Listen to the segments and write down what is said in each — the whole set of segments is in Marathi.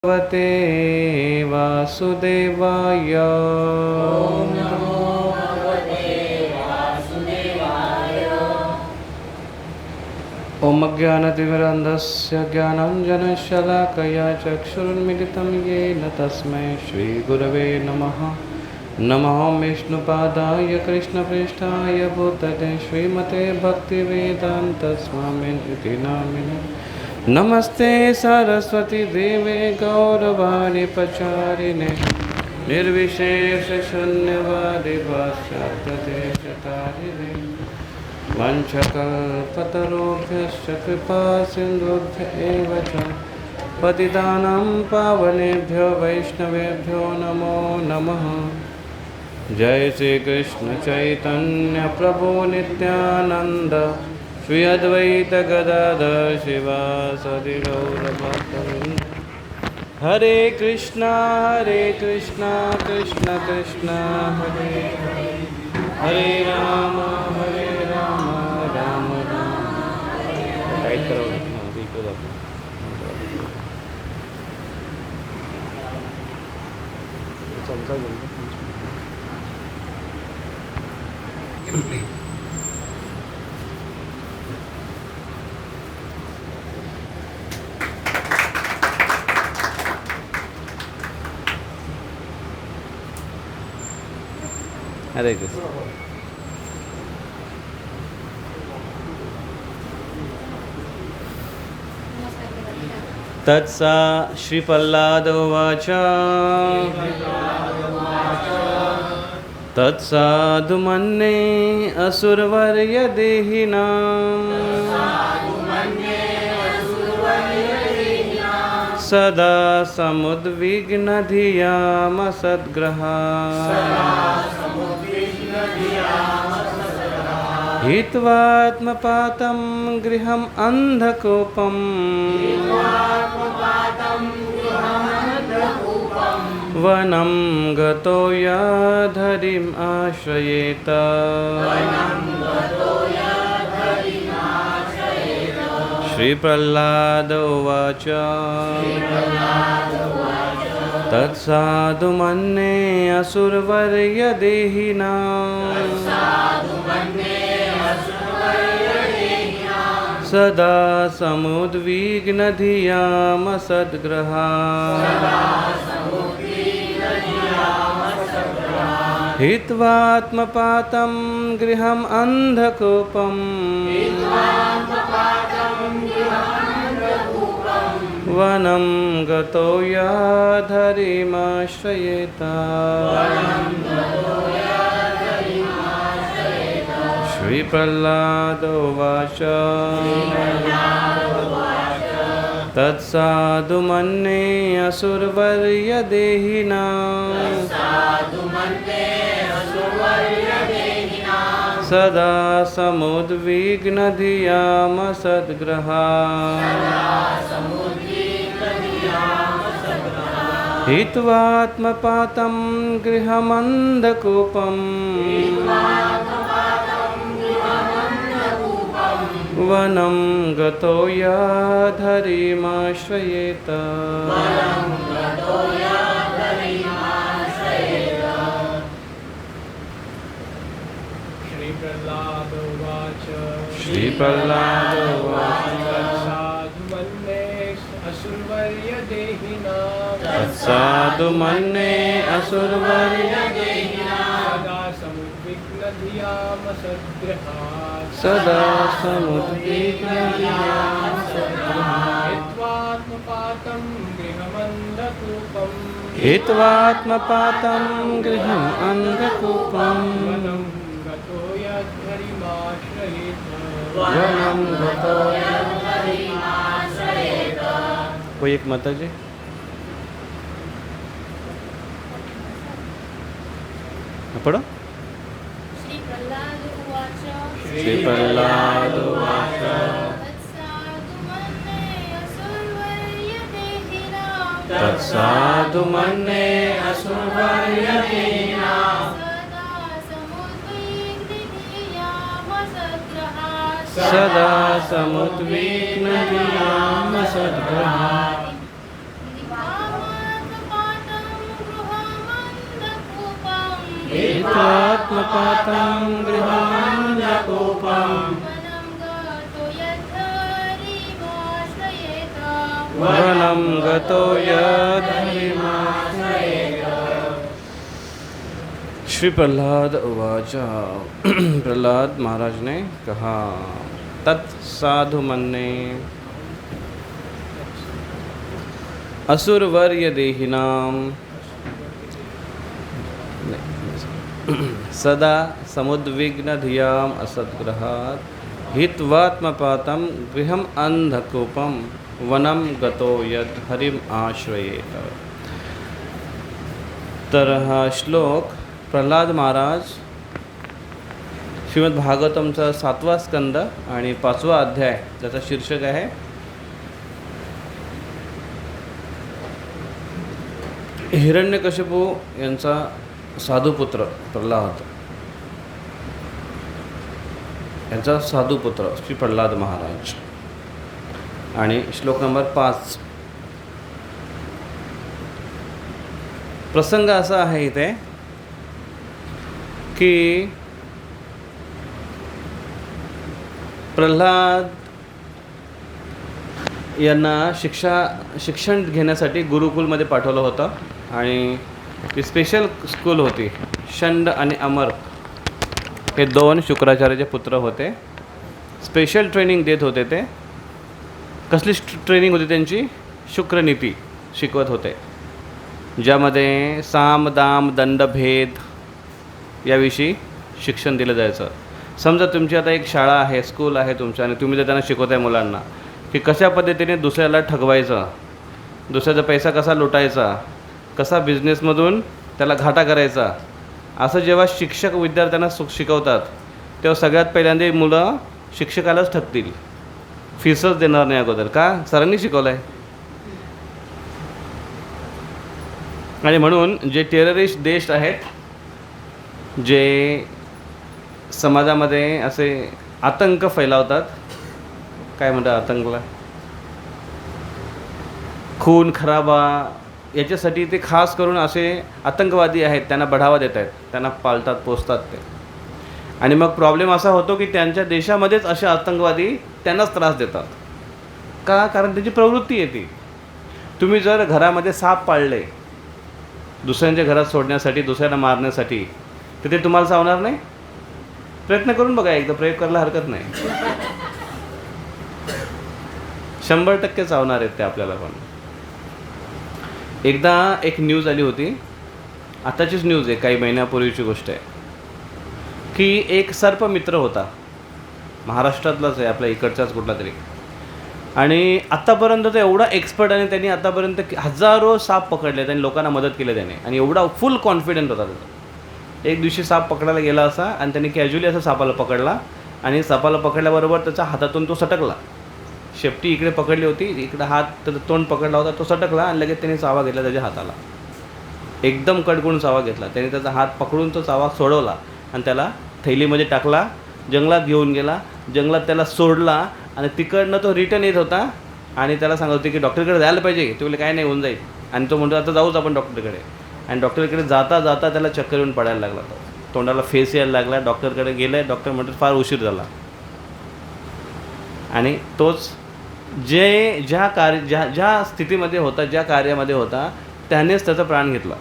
भगवते वासुदेवाय। ॐ नमो भगवते वासुदेवाय। ॐ अज्ञानतिमिरान्धस्य ज्ञानाञ्जनशलाकया चक्षुरुन्मिलितं येन तस्मै श्रीगुरवे नमः। नमः विष्णुपादाय कृष्णप्रेष्ठाय भूतले श्रीमते भक्तिवेदान्तस्वामिनिति नामिने। नमस्ते सरस्वती देवे गौरवाणी प्रचारिणे निर्विशेषशून्यवादी पाश्चात्यदेशतारिणे वंशकल्पतरुभ्यश्च कृपा सिन्धुभ्य एव च पतितानां पावनेभ्यो वैष्णवेभ्यो नमो नमः। जय श्री कृष्ण चैतन्य प्रभु नित्यानंद श्री अद्वैत गदाधर शिवासादि गौरभक्तवृंद। हरे कृष्णा कृष्ण कृष्ण हरे हरे, हरे राम राम राम। टाइट करो हरे कृष्ण। तत्सा श्रीप्रह्लाद उवाच तत्साधुमन्ये असुरवर्यदेहिनां सदा समुद्विग्नधियामसद्ग्रहा हित्वात्मपातं गृहम् अन्धकूपम् वनं गतो याधरिम् आश्रयेत। श्रीप्रह्लाद उवाच तत्साधुमन्ये असुरवर्यदेहिनां सदा समुद्विग्नधियामसद्ग्रहा हित्वात्मपातं गृहम् अन्धकूपम् वनं गतो याधरिमाश्रयेत। श्रीप्रह्लाद उवाच तत्साधुमन्ये असुरवर्यदेहिनां सदा समुद्विग्नधियामसद्ग्रहा हित्वात्मपातं गृहमन्धकूपम् वनं गतो याधरिमाश्रयेत। श्रीप्रह्लाद उवाच तत्साधुमन्ये असुरवर्यदेहिनां सदा समुद्विग्नधियामसद्ग्रहा हित्वात्मपातं गृहम् अन्धकूपम् वनं गतो याधरिमाश्रयेत। कोई एक माता जी पढ़ो। श्रीप्रह्लाद उवाच तत्साधुमन्ये असुरवर्यदेहिनां सदा समुद्विग्नधियामसद्ग्रहा हित्वात्मपातं गृहाण्यकूपम् वनं गतो यद्धरिमाश्रयेत। श्री प्रहलाद उवाच। प्रहलाद महाराज ने कहा, तत्साधु मन्ये असुरवर्य देहिनां सदा समुद्विग्न धियाम असद्ग्रहात् हित्वात्मपातं गृहम् अंधकूपं वनं गतो यद हरिम आश्रयेत। तर हा श्लोक प्रल्हाद महाराज श्रीमद भागवतमचा 7वा स्कंद आणि 5वा अध्याय, ज्याचा शीर्षक आहे हिरण्यकशिपू यांचा साधुपुत्र प्रल्हाद, यांचा साधुपुत्र श्री प्रल्हाद महाराज। आणि श्लोक नंबर 5 प्रसंग असा आहे इथे की प्रल्हाद यांना शिक्षण घेण्यासाठी गुरुकुलमध्ये पाठवलं होतं आणि ती स्पेशल स्कूल होती। षंड आणि अमर हे 2 शुक्राचार्याचे पुत्र होते। स्पेशल ट्रेनिंग देत होते ते। कसली ट्रेनिंग होती त्यांची? शुक्रनीती शिकवत होते, ज्यामध्ये साम दाम दंडभेद याविषयी शिक्षण दिलं जायचं। समजा तुमची आता एक शाळा आहे, स्कूल आहे तुमच्या, आणि तुम्ही जर त्यांना शिकवत आहे मुलांना की कशा पद्धतीने दुसऱ्याला ठगवायचं, दुसऱ्याचा पैसा कसा लुटायचा, कसा बिझनेसमधून त्याला घाटा करायचा, असं जेव्हा शिक्षक विद्यार्थ्यांना शिकवतात तेव्हा सगळ्यात पहिल्यांदा मुलं शिक्षकालाच ठगतील, फीसच देणार नाही अगोदर, का सरांनी शिकवलं आहे। आणि म्हणून जे टेररिस्ट देश आहेत, जे समाजामध्ये असे आतंक फैलावतात, काय म्हणतात आतंकला, खून खराबा, याच्यासाठी ते खास करून असे आतंकवादी आहेत, त्यांना बढावा देत आहेत, त्यांना पाळतात पोसतात ते। आणि मग प्रॉब्लेम असा होतो की त्यांच्या देशामध्येच असे आतंकवादी त्यांनाच त्रास देतात, का? कारण त्यांची प्रवृत्ती येते। तुम्ही जर घरामध्ये साप पाळले दुसऱ्यांच्या घरात सोडण्यासाठी, दुसऱ्यांना मारण्यासाठी, तर ते तुम्हाला चावणार नाही? प्रयत्न करून बघा, एकदा प्रयोग करायला हरकत नाही। 100% चावणार आहेत ते आपल्याला। पण एकदा एक न्यूज आली होती, आताचीच न्यूज आहे, काही महिन्यापूर्वीची गोष्ट आहे, की एक सर्पमित्र होता, महाराष्ट्रातलाच आहे, आपल्या इकडचाच कुठला तरी, आणि आत्तापर्यंत तो एवढा एक्सपर्ट, आणि त्यांनी आत्तापर्यंत हजारो साप पकडले, त्यांनी लोकांना मदत केली त्याने, आणि एवढा फुल कॉन्फिडंट होता त्याचा। एक दिवशी साप पकडायला गेला असा, आणि त्यांनी कॅज्युअली असं सापाला पकडला, आणि सापाला पकडल्याबरोबर त्याच्या हातातून तो सटकला। शेपटी इकडे पकडली होती, इकडे हात, त्याचं तोंड पकडला होता, तो सटकला, आणि लगेच त्याने चावा घेतला त्याच्या हाताला, एकदम कडकडून चावा घेतला त्याने। त्याचा हात पकडून तो चावा सोडवला आणि त्याला थैलीमध्ये टाकला, जंगलात घेऊन गेला, जंगलात त्याला सोडला, आणि तिकडनं तो रिटर्न येत होता, आणि त्याला सांगत होते की डॉक्टरकडे जायला पाहिजे, ते बोलले काय नाही, होऊन जाईल, आणि तो म्हणतो आता जाऊच आपण डॉक्टरकडे, आणि डॉक्टरकडे जाता जाता त्याला चक्कर येऊन पडायला लागला, तो तोंडाला फेस यायला लागला, डॉक्टरकडे गेलं, डॉक्टर म्हणतात फार उशीर झाला, आणि तोच ज्या स्थितीमध्ये होता, ज्या कार्यामध्ये होता, त्यानेच त्याचा प्राण घेतला।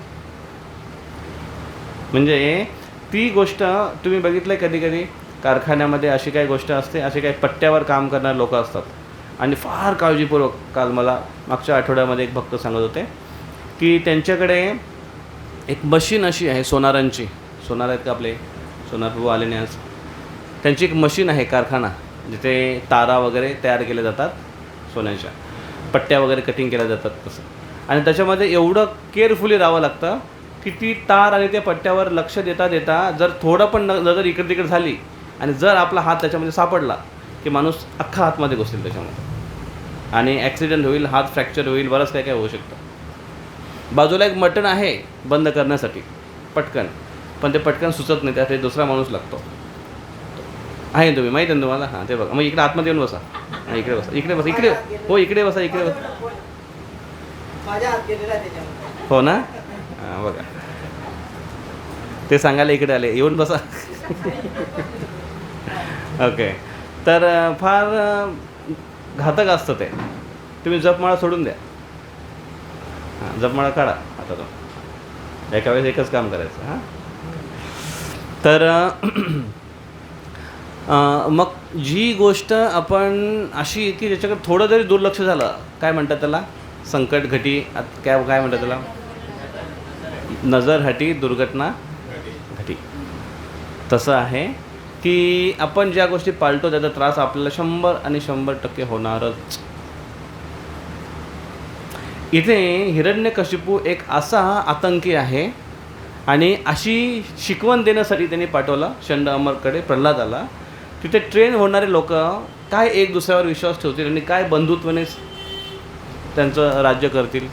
म्हणजे ती गोष्ट तुम्ही बघितलं आहे कधी कधी कारखान्यामध्ये अशी काही गोष्ट असते, असे काही पट्ट्यावर काम करणारे लोक असतात, आणि फार काळजीपूर्वक, काल मला मागच्या आठवड्यामध्ये एक भक्त सांगत होते की त्यांच्याकडे एक मशीन अशी आहे सोनारांची, सोनार आहेत का आपले, सोनार प्रभू आले नाही आज, त्यांची एक मशीन आहे कारखाना, जिथे तारा वगैरे तयार केल्या जातात, सोन्याच्या पट्ट्या वगैरे कटिंग केल्या जातात तसं, आणि त्याच्यामध्ये एवढं केअरफुली राहावं लागतं की ती तार आणि त्या पट्ट्यावर लक्ष देता देता जर थोडं पण नजर इकडे तिकडे झाली, आणि जर आपला हात त्याच्यामध्ये सापडला की माणूस अख्खा हातमध्ये घुसेल त्याच्यामध्ये, आणि ॲक्सिडेंट होईल, हात फ्रॅक्चर होईल, बरंच काय काय होऊ शकतं। बाजूला एक बटन आहे बंद करण्यासाठी पटकन, पण ते पटकन सुचत नाही, त्यासाठी दुसरा माणूस लागतो, आहे तुम्ही माहीत आहे तुम्हाला? हां, ते बघा, मग इकडे आतमध्ये येऊन बसा, हां इकडे बसा, इकडे बसा, इकडे, हो इकडे बसा, इकडे बसा, हो ना, हां बघा, ते सांगायला इकडे आले, येऊन बसा. ओके. तर फार घातक असतं ते. तुम्ही जपमाळा सोडून द्या. हां, जपमाळा काढा हातातून. एका वेळेस एकच काम करायचं. हां, तर मग जी गोष्ट आपण अशी की ज्याच्याकडे थोडं जरी दुर्लक्ष झालं, काय म्हणतात त्याला, संकट घटी, काय म्हणतात त्याला, नजर हटी दुर्घटना घटी. तसं आहे की आपण ज्या गोष्टी पाळतो त्याचा त्रास आपल्याला 100% होणारच. इथे हिरण्यकशिपू एक असा आतंकी आहे आणि अशी शिकवण देण्यासाठी त्यांनी पाठवला शंड अमरकडे, प्रल्हादाला. तिथे ट्रेन होणारे लोक काय एक दुसऱ्यावर विश्वास ठेवतील आणि काय बंधुत्वाने त्यांचं राज्य करतील,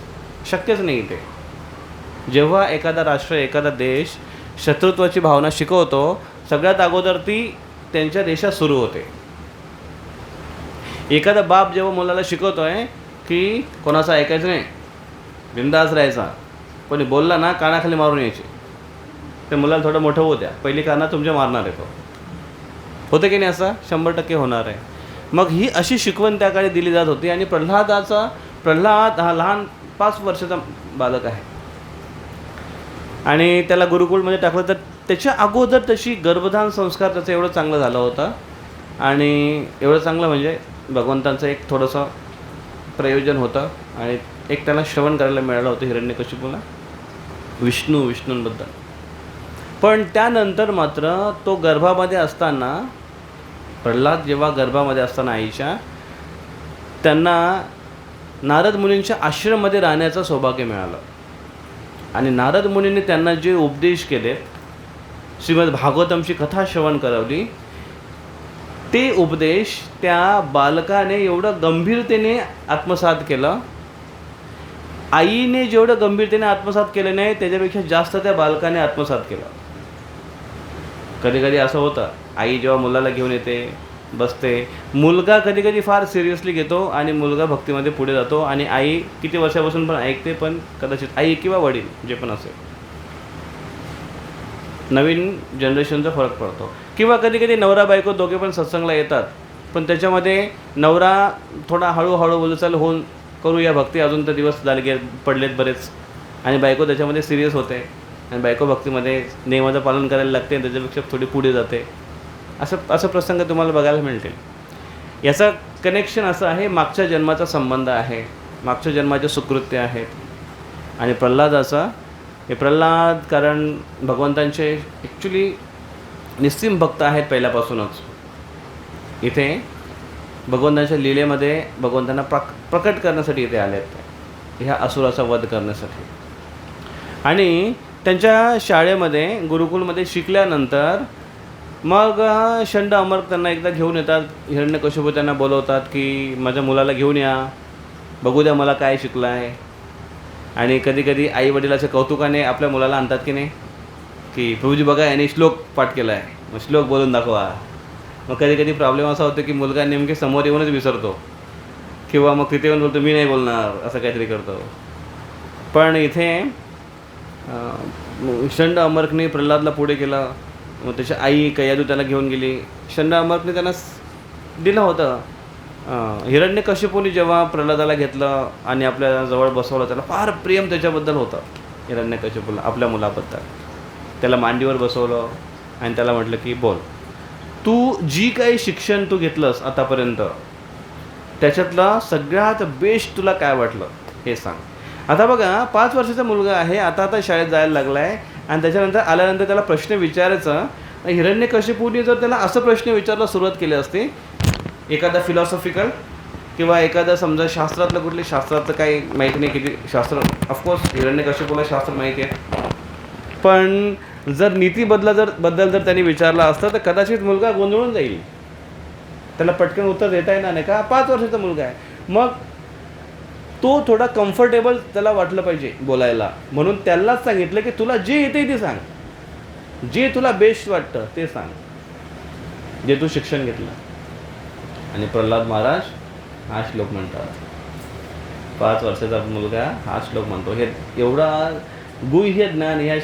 शक्यच नाही. इथे जेव्हा एखादा राष्ट्र, एखादा देश शत्रुत्वाची भावना शिकवतो, सगळ्यात अगोदर ती त्यांच्या देशात सुरू होते. एखादा बाप जेव्हा मुलाला शिकवतो आहे की कोणाचं ऐकायचं नाही, बिंदास राहायचा, कोणी बोलला ना कानाखाली मारून यायचे, ते मुलाला थोडं मोठं होऊ द्या, पहिली काना तुमच्या मारणार आहे. तो होते की नाही, असं 100% होणार आहे. मग ही अशी शिकवण त्या काळी दिली जात होती. आणि प्रल्हाद हा लहान 5 वर्षाचा बालक आहे आणि त्याला गुरुकुलमध्ये टाकलं. तर त्याच्या अगोदर तशी गर्भधान संस्कार त्याचं एवढं चांगलं झालं होतं. आणि एवढं चांगलं म्हणजे भगवंतांचं एक थोडंसं प्रयोजन होतं आणि एक त्याला श्रवण करायला मिळालं होतं हिरण्यकशिपूला विष्णूंबद्दल. पण त्यानंतर मात्र तो गर्भामध्ये असताना, प्रल्हाद जेव्हा गर्भामध्ये असताना आईच्या, त्यांना नारद मुनींच्या आश्रममध्ये राहण्याचं सौभाग्य मिळालं. आणि नारद मुनींनी त्यांना जे उपदेश केले, श्रीमद भागवतमची कथा श्रवण करवली, ते उपदेश त्या बालकाने एवढं गंभीरतेने आत्मसात केलं. आईने जेवढं गंभीरतेने आत्मसात केलं नाही त्याच्यापेक्षा जास्त त्या बालकाने आत्मसात केलं. कधी कधी असं होतं, आई जेव्हा मुलाला घेऊन येते, बसते, मुलगा कधी कधी फार सिरियसली घेतो आणि मुलगा भक्तीमध्ये पुढे जातो आणि आई किती वर्षापासून पण ऐकते, पण कदाचित आई किंवा वडील जे पण असेल, नवीन जनरेशनचा फरक पडतो. किंवा कधी कधी नवरा बायको दोघे पण सत्संगला येतात, पण त्याच्यामध्ये नवरा थोडा हळूहळू बोलू चाल होऊन करूया भक्ती, अजून तर दिवस झाले पडलेत बरेच, आणि बायको त्याच्यामध्ये सिरियस होते आणि बायको भक्तीमध्ये नियमाचं पालन करायला लागते, त्याच्यापेक्षा थोडी पुढे जाते. असं प्रसंग तुम्हाला बघायला मिळतील. याचं कनेक्शन असं आहे, मागच्या जन्माचा संबंध आहे, मागच्या जन्माचे सुकृत्य आहेत. आणि प्रल्हादाचा, हे प्रल्हाद कारण भगवंतांचे ॲक्च्युली निस्सीम भक्त आहेत पहिल्यापासूनच. इथे भगवंतांच्या लीलेमध्ये भगवंतांना प्रकट करण्यासाठी इथे आले आहेत, ह्या असुराचा वध करण्यासाठी. आणि त्यांच्या शाळेमध्ये, गुरुकुलमध्ये शिकल्यानंतर मग शंड अमर त्यांना एकदा घेऊन येतात. हिरण्यकशिपू त्यांना बोलवतात की माझ्या मुलाला घेऊन या, बघू द्या मला काय शिकला आहे. आणि कधी कधी आई वडिलाच्या कौतुकाने आपल्या मुलाला आणतात की नाही, की प्रभूजी बघा याने श्लोक पाठ केला आहे, मग श्लोक बोलून दाखवा. मग कधी कधी प्रॉब्लेम असा होतो की मुलगा नेमके समोर येऊनच विसरतो, किंवा मग तिथे येऊन बोलतो मी नाही बोलणार, असं काहीतरी करतो. पण इथे शंड अमरकने प्रल्हादला पुढे केलं. मग त्याची आई कैयादू त्याला घेऊन गेली. शंड अमरकने त्यांना दिलं होतं. हिरण्यकशिपूने जेव्हा प्रल्हादाला घेतलं आणि आपल्या जवळ बसवलं, त्याला फार प्रेम त्याच्याबद्दल होतं हिरण्यकशिपूला, आपल्या मुलाबद्दल. त्याला मांडीवर बसवलं आणि त्याला म्हटलं की बोल, तू जी काही शिक्षण तू घेतलंस आतापर्यंत त्याच्यातलं सगळ्यात बेस्ट तुला काय वाटलं हे सांग. आता बघा 5 वर्षाचा मुलगा आहे, आता शाळेत जायला लागला आहे आणि त्याच्यानंतर आल्यानंतर त्याला प्रश्न विचारायचं. हिरण्यकशिपूने जर त्याला असं प्रश्न विचारायला सुरुवात केली असते, एखादा फिलॉसॉफिकल किंवा एखादा समजा शास्त्रातलं, कुठले शास्त्रातलं काही माहिती नाही किती शास्त्र, ऑफकोर्स हिरण्यकशिपूला शास्त्र माहिती आहे, पण जर नीतीबद्दल जर त्यांनी विचारला असतं तर कदाचित मुलगा गोंधळून जाईल, त्याला पटकन उत्तर देता येणार नाही का, 5 वर्षाचा मुलगा आहे. मग तो थोडा कम्फर्टेबल त्याला वाटलं पाहिजे बोलायला, म्हणून त्यालाच सांगितलं की तुला जे येते ते सांग, जे तुला बेस्ट वाटतं ते सांग, जे तू शिक्षण घेतलं. आणि प्रल्हाद महाराज हा श्लोक म्हणतात, 5 वर्षाचा मुलगा हा श्लोक म्हणतो. हे एवढा गुह्य ज्ञान ह्या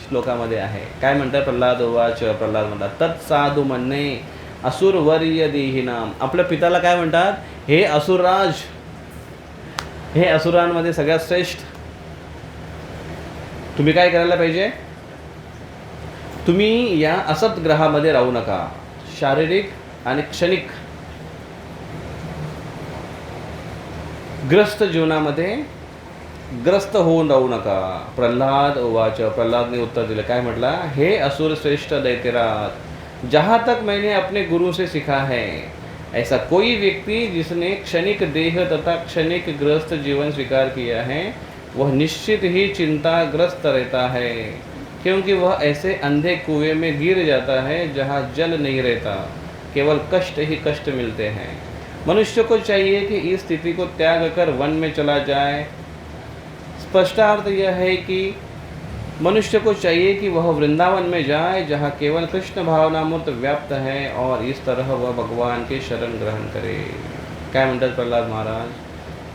श्लोकामध्ये आहे. काय म्हणतात? प्रल्हाद उवाच, प्रल्हाद म्हणतात तत्साधू म्हणणे असुरवर्य देहिनाम. आपल्या पिताला काय म्हणतात? हे असुरराज, हे असुरांमध्ये सगळ्यात श्रेष्ठ. तुम्ही काय करायला पाहिजे? तुम्ही या असत ग्रहामध्ये राहू नका. शारीरिक आणि क्षणिक ग्रस्त जीवनामध्ये ग्रस्त होऊन राहू नका. प्रल्हाद उवाच, प्रल्हादने उत्तर दिलं. काय म्हटलं? हे असुर श्रेष्ठ दैत्यराज, जहाँ तक मैंने अपने गुरु से सीखा है, ऐसा कोई व्यक्ति जिसने क्षणिक देह तथा क्षणिक ग्रस्त जीवन स्वीकार किया है वह निश्चित ही चिंताग्रस्त रहता है, क्योंकि वह ऐसे अंधे कुएं में गिर जाता है जहाँ जल नहीं रहता, केवल कष्ट ही कष्ट मिलते हैं. मनुष्य को चाहिए कि इस स्थिति को त्याग कर वन में चला जाए. स्पष्टार्थ यह है कि मनुष्य को चाहिए कि वह वृंदावन में जाए जहाँ केवल कृष्ण भावनामूर्त व्याप्त है और इस तरह वह भगवान के शरण ग्रहण करे. काय म्हणतात प्रल्हाद महाराज?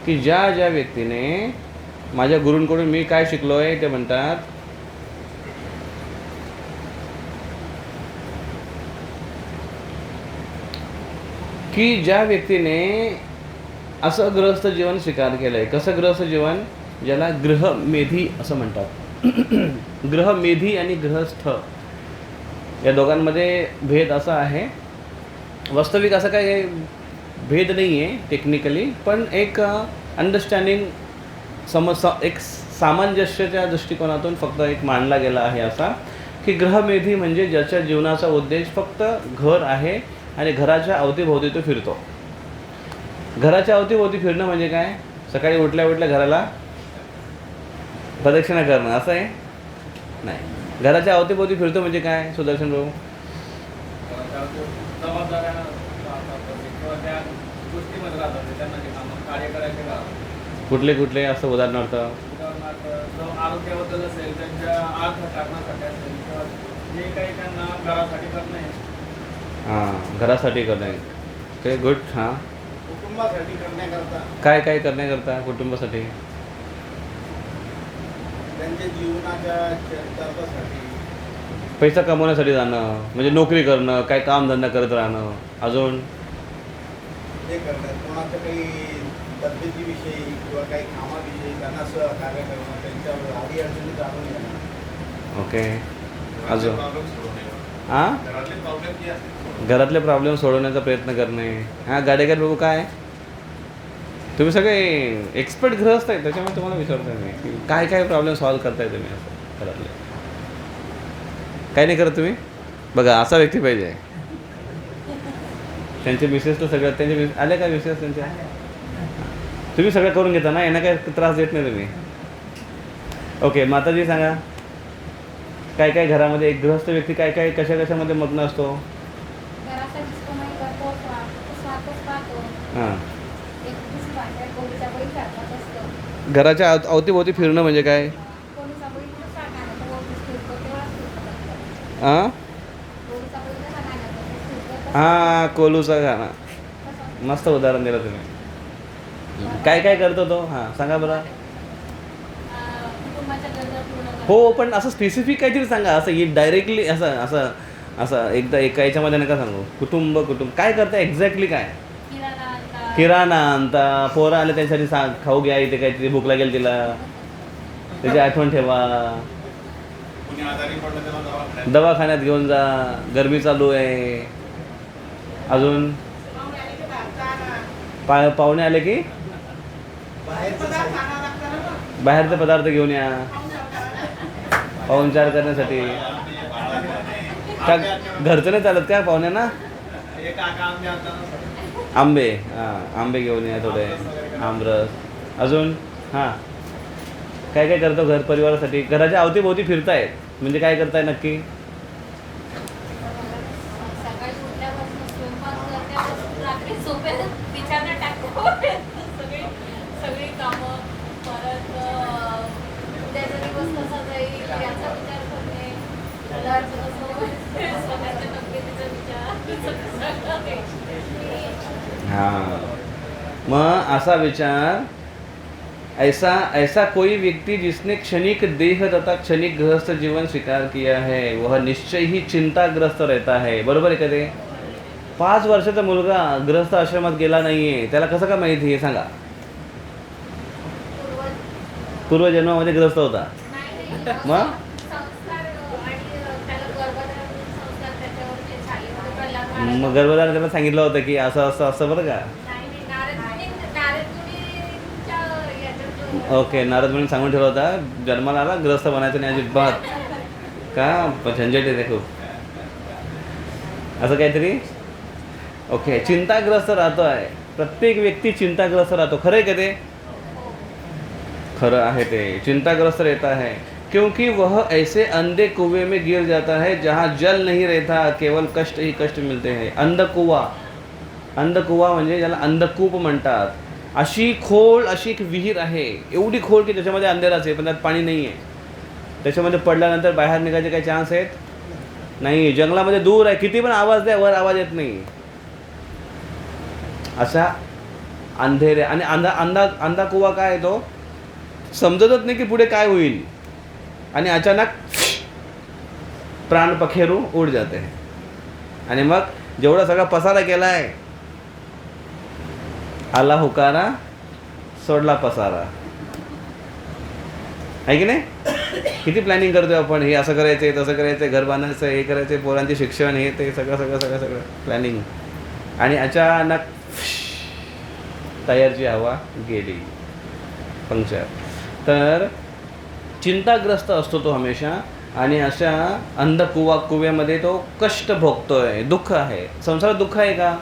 की ज्या ज्या व्यक्तीने माझ्या गुरूंकडून मी काय शिकलो आहे ते म्हणतात की ज्या व्यक्तीने असं गृहस्थ जीवन स्वीकार केलं आहे. कसं गृहस्थ जीवन? ज्याला गृहमेधी असं म्हणतात. गृहमेधी आणि गृहस्थ या दोघांमध्ये भेद असा आहे. वास्तविक असा काही भेद नाही आहे टेक्निकली, पण एक अंडरस्टँडिंग एक सामंजस्याच्या दृष्टिकोनातून फक्त एक मांडला गेला आहे असा, की गृहमेधी म्हणजे ज्याच्या जीवनाचा उद्देश फक्त घर आहे आणि घराच्या अवतीभोवती तो फिरतो. घराच्या अवतीभोवती फिरणं म्हणजे काय? सकाळी उठल्या उठल्या घराला प्रदक्षिणा करणं असं आहे? नाही. घराच्या अवतीभोवती फिरतो म्हणजे काय सुदर्शन भाऊ? कुठले कुठले असं उदाहरणार्थ? आरोग्याबद्दल असेल, त्यांच्या अर्थ टाकण्यासाठी असेल, किंवा जे काही त्यांना घरासाठी करणे. हां, घरासाठी करणे. Okay, good. हां, कुटुंबासाठी करण्याकरता, काय काय करण्याकरता कुटुंबासाठी? त्यांच्या जीवनाच्या चरितार्थासाठी, पैसा कमवण्यासाठी जाणं म्हणजे नोकरी करणं, काय कामधंदा करत राहणं. अजून हे करतात. कोणाचं काही तब्येतीविषयी किंवा काही कामाविषयी त्यांना सहकार्य करणं, त्यांच्या आडी अडचणी जाणून घेणं. ओके. अजून हां, घरातले प्रॉब्लेम सोडवण्याचा प्रयत्न करणे. हां, गाडेकर बाबू काय? तुम्ही सगळे एक्सपर्ट गृहस्थ आहे, त्याच्यामुळे तुम्हाला विचारतो मी की काय काय प्रॉब्लेम सॉल्व्ह करताय तुम्ही असं घरातले. काय नाही करत तुम्ही? बघा, असा व्यक्ती पाहिजे. त्यांचे मिसेस तर सगळं त्यांचे आले का मिसेस त्यांच्या? तुम्ही सगळं करून घेता ना, यांना काय त्रास देत नाही तुम्ही? ओके, माताजी सांगा, काय काय घरामध्ये एक गृहस्थ व्यक्ती काय काय कशा कशामध्ये मग्न असतो? हां, घराच्या अवतीभोवती फिरणं म्हणजे काय? हां हां, कोलूचा गाणं. मस्त उदाहरण दिलं तुम्ही. काय काय करतो तो? हां, सांगा बरं. हो, पण असं स्पेसिफिक काहीतरी सांगा. असं डायरेक्टली असं असं असं एकदा एका याच्यामध्ये नका सांगू. कुटुंब काय करता एक्झॅक्टली? काय? किराणा आणता. पोरं आले त्याच्यासाठी खाऊ घ्या, इथे काहीतरी भूक लागेल तिला, त्याची आठवण ठेवा. दवाखान्यात घेऊन जा, गरमी चालू आहे. अजून पाहुणे आले की बाहेरचे पदार्थ घेऊन या पाहुणचार करण्यासाठी. का घरचं नाही चालत का पाहुण्यांना? आंबे, हां, आंबे घेऊन या थोडे, आमरस. अजून हां, काय काय करतो घर परिवारासाठी? घराच्या अवतीभोवती फिरतायत म्हणजे काय करताय नक्की? हां, मग असा विचार ऐसा ऐसा कोई व्यक्ति जिसने क्षणिक देह तथा क्षणिक गृहस्थ जीवन स्वीकार किया है वह निश्चय ही चिंताग्रस्त रहता है. बरोबर आहे का ते? 5 वर्षाचा मुलगा गृहस्थ आश्रमात गेला नाहीये, त्याला कसं का माहिती आहे सांगा? पूर्वजन्मामध्ये गृहस्थ होता. मग मग गर्भधारण त्याला सांगितलं होतं की असं असं असं बरं का? ओके, नारद मुनी सांगून ठेवला होता जन्माला आला ग्रस्त बनायचं नाही अजिबात. का झंझट येते खूप असं काहीतरी. ओके, चिंताग्रस्त राहतो आहे प्रत्येक व्यक्ती, चिंताग्रस्त राहतो. खरं आहे का ते? खरं आहे ते. चिंताग्रस्त रहता है क्योंकि वह ऐसे अंधे कुएं में गिर जाता है जहाँ जल नहीं रहता, केवल कष्ट ही कष्ट मिलते हैं. अंधकुवा, अंधकुवा म्हणजे ज्याला अंधकूप म्हणतात. अशी खोल अशी एक विहीर आहे, एवढी खोल की त्याच्यामध्ये अंधेराच आहे पण त्यात पाणी नाही आहे. त्याच्यामध्ये पडल्यानंतर बाहेर निघायचे काही चान्स आहेत नाही. जंगलामध्ये दूर आहे, किती पण आवाज द्या वर आवाज येत नाही. असा अंधेरे आणि अंधा कुवा काय आहे तो समजतच नाही की पुढे काय होईल आणि अचानक प्राण पखेरू उड जाते आणि मग जेवढा सगळा पसारा केला आहे, आला हुकारा सोडला पसारा, आहे की नाही? किती प्लॅनिंग करतोय आपण, हे असं करायचं आहे तसं करायचं आहे, घर बांधायचं हे करायचं, पोरांचे शिक्षण हे ते सगळं सगळं सगळं सगळं प्लॅनिंग आणि अचानक टायरची हवा गेली, पंक्चर. तर चिंताग्रस्त असतो तो हमेशा आणि अशा कुव्यामध्ये तो कष्ट भोगतोय. दुःख आहे. संसारात दुःख आहे का?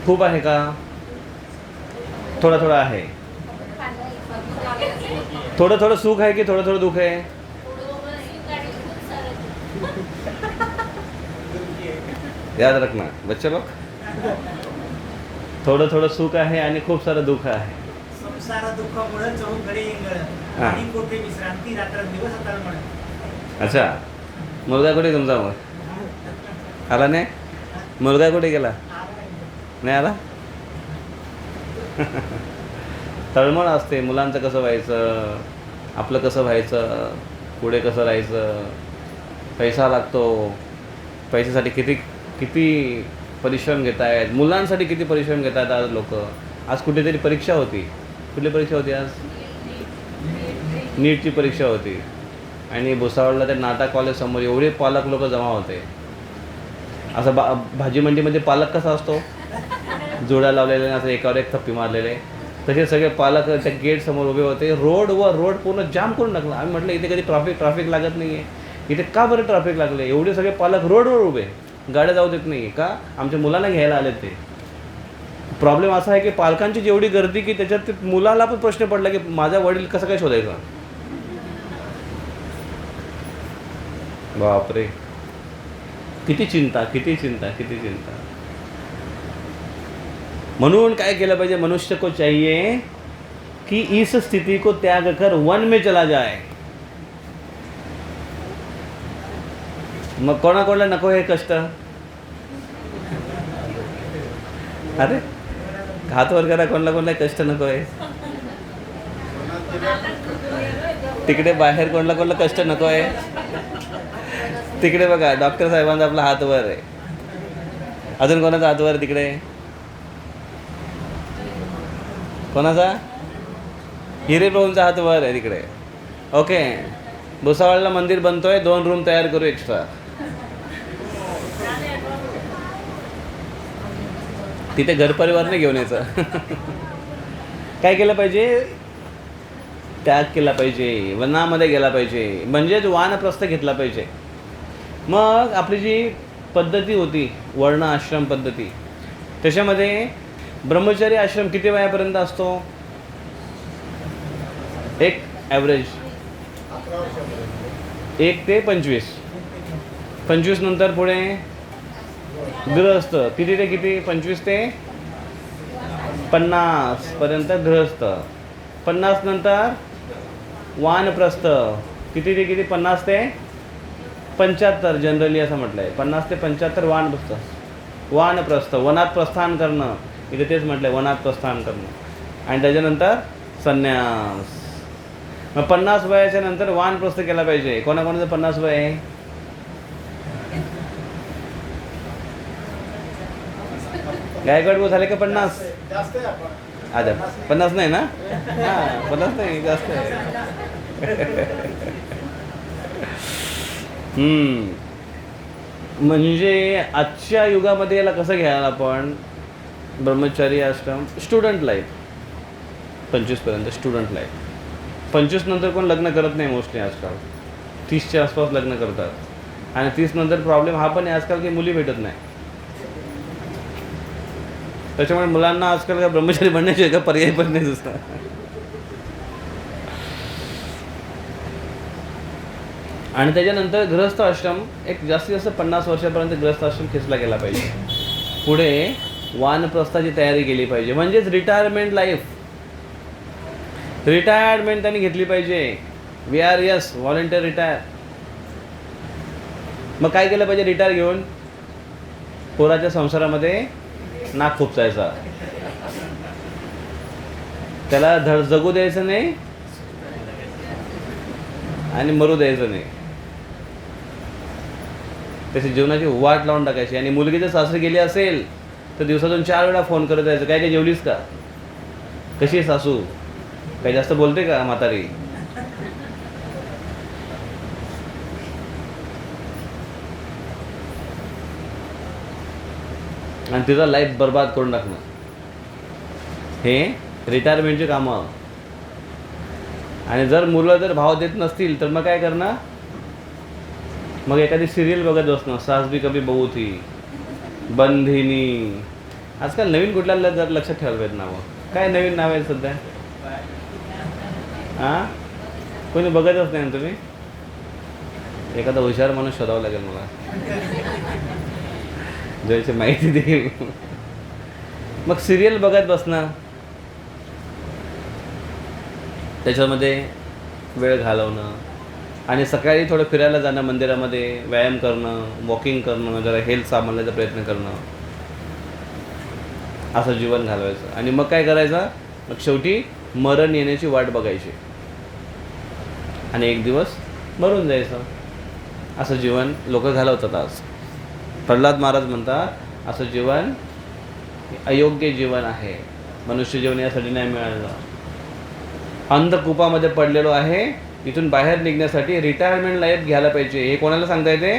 खूप आहे का? थोडं थोडं आहे. थोडं थोडं सुख आहे की थोडं थोडं दुःख आहे? याद रखना बच्चे लोग, थोडं थोडं सुख आहे आणि खूप सारं दुःख आहे. संसार दुःखामुळे चौकडे आणि कोठे विश्रांती रात्र दिवस हाताला म्हणत. अच्छा, मुलगा कुठे तुमचा? मग आला नाही? मुलगा कुठे गेला? नाही आला? तळमळ असते मुलांचं कसं व्हायचं, आपलं कसं व्हायचं, पुढे कसं राहायचं. पैसा लागतो, पैशासाठी किती किती परिश्रम घेत आहेत, मुलांसाठी किती परिश्रम घेत आहेत आज लोक. आज कुठेतरी परीक्षा होती. कुठली परीक्षा होती आज? नीटची परीक्षा होती आणि भुसावळला त्या नाटा कॉलेजसमोर एवढे पालक लोक जमा होते. असं भाजी मंडीमध्ये पालक कसा असतो, जोड्या लावलेले असं एकावर एक थप्पी मारलेले, तसे सगळे पालक त्या गेटसमोर उभे होते. रोड पूर्ण जाम करून टाकला. आम्ही म्हटलं इथे कधी ट्रॅफिक लागत नाही आहे, इथे का बरं ट्रॅफिक लागले? एवढे सगळे पालक रोडवर उभे, गाड्या जाऊ देत नाही का? आमच्या मुलांना घ्यायला आले ते. प्रॉब्लेम असा आहे की पालकांची जेवढी गर्दी की त्याच्यात मुलाला पण प्रश्न पडला की माझा वडील कसं काय शोधायचा. बापरे, किती चिंता किती चिंता किती चिंता. म्हणून काय केलं पाहिजे? मनुष्य को चाहिए कि इस स्थिति को त्याग कर वन में चला जाए. मग कोणाकोणाला नको हे कष्ट? अरे हात वर करा, कोणाला कष्ट नको आहे? तिकडे बाहेर कोणाला कष्ट नको आहे? तिकडे बघा डॉक्टर साहेबांचा आपला हात वर आहे. अजून कोणाचा हात वर? तिकडे कोणाचा? हिरे प्रभूंचा हात वर आहे तिकडे. ओके, भुसावळला मंदिर बनतोय, 2 रूम तयार करू एक्स्ट्रा. तिथे घरपरिवार नाही घेऊन यायचं. काय केलं पाहिजे? त्याग केला पाहिजे, वनामध्ये गेला पाहिजे, म्हणजेच वानप्रस्थ घेतला पाहिजे. मग आपली जी पद्धती होती वर्ण आश्रम पद्धती, त्याच्यामध्ये ब्रह्मचर्य आश्रम किती वयापर्यंत असतो? एक ॲव्हरेज 1 ते 25. 25 नंतर पुढे गृहस्थ. किती ते किती? 25 ते 50 पर्यंत गृहस्थ. 50 नंतर वानप्रस्थ. किती ते किती? 50 ते 75 जनरली असं म्हटलं आहे. 50 ते 75 वानप्रस्थ, वनात प्रस्थान करणं. इथे तेच म्हटलं आहे, वनात प्रस्थान करणं. आणि त्याच्यानंतर संन्यास. मग 50 वयाच्या नंतर वानप्रस्थ केला पाहिजे. कोणाकोणाचं 50 वय आहे? गायकवाड भाऊ झाले का 50? जास्त आहे आपण. आता 50 नाही ना? हां 50 नाही, जास्त आहे. म्हणजे आजच्या युगामध्ये याला कसं घ्यायला आपण? ब्रह्मचारी आश्रम, स्टुडंट लाईफ 25पर्यंत स्टुडंट लाईफ. 25 नंतर कोण लग्न करत नाही मोस्टली आजकाल. 30च्या आसपास लग्न करतात. आणि 30 नंतर प्रॉब्लेम हा पण आहे आजकाल की मुली भेटत नाही. त्याच्यामुळे मुलांना आजकाल काय ब्रह्मचारी बनण्याचे का पर्याय पण नाही दुसरा. आणि त्याच्यानंतर गृहस्थ आश्रम एक जास्तीत जास्त 50 वर्षापर्यंत गृहस्थ आश्रम खेचला गेला पाहिजे. पुढे वानप्रस्थाची तयारी केली पाहिजे. म्हणजेच रिटायरमेंट लाईफ. रिटायरमेंट त्यांनी घेतली पाहिजे. VRS volunteer retire. मग काय केलं पाहिजे रिटायर घेऊन? पोराच्या संसारामध्ये नाक खुपसायचा. त्याला धड जगू द्यायचं नाही आणि मरू द्यायचं नाही. त्याची जीवनाची वाट लावून टाकायची. आणि मुलगी जर सासरी गेली असेल तर दिवसातून 4 वेळा फोन करत जायचं. काय जेवलीस का? कशी आहे सासू? काही जास्त बोलते का म्हातारी? आणि तिचा लाईफ बर्बाद करून टाकणं हे रिटायरमेंटची कामं. आणि जर मुलं जर भाव देत नसतील तर मग काय करणार? मग एखादी सिरियल बघत बसणं. सास भी कभी बहू थी, बंधिनी. आजकाल नवीन कुठल्याला जर लक्षात ठेवायला पाहिजे नावं. काय नवीन नाव आहे सध्या? हां कोणी बघतच नाही ना तुम्ही? एखादा हुशार माणूस शोधावा लागेल मला ज्याची माहिती देईल. मग सिरियल बघत बसणं, त्याच्यामध्ये वेळ घालवणं. आणि सकाळी थोडं फिरायला जाणं, मंदिरामध्ये व्यायाम करणं, वॉकिंग करणं, जरा हेल्थ सांभाळण्याचा प्रयत्न करणं, असं जीवन घालवायचं. आणि मग काय करायचं? मग शेवटी मरण येण्याची वाट बघायची आणि एक दिवस मरून जायचं. असं जीवन लोक घालवतात आज. प्रल्हाद महाराज म्हणतात असं जीवन अयोग्य जीवन आहे. मनुष्य जीवन यासाठी नाही मिळालं. अंधकूपामध्ये पडलेलो आहे. इथून बाहेर निघण्यासाठी रिटायरमेंट लाईफ घ्यायला पाहिजे. हे कोणाला सांगता येते?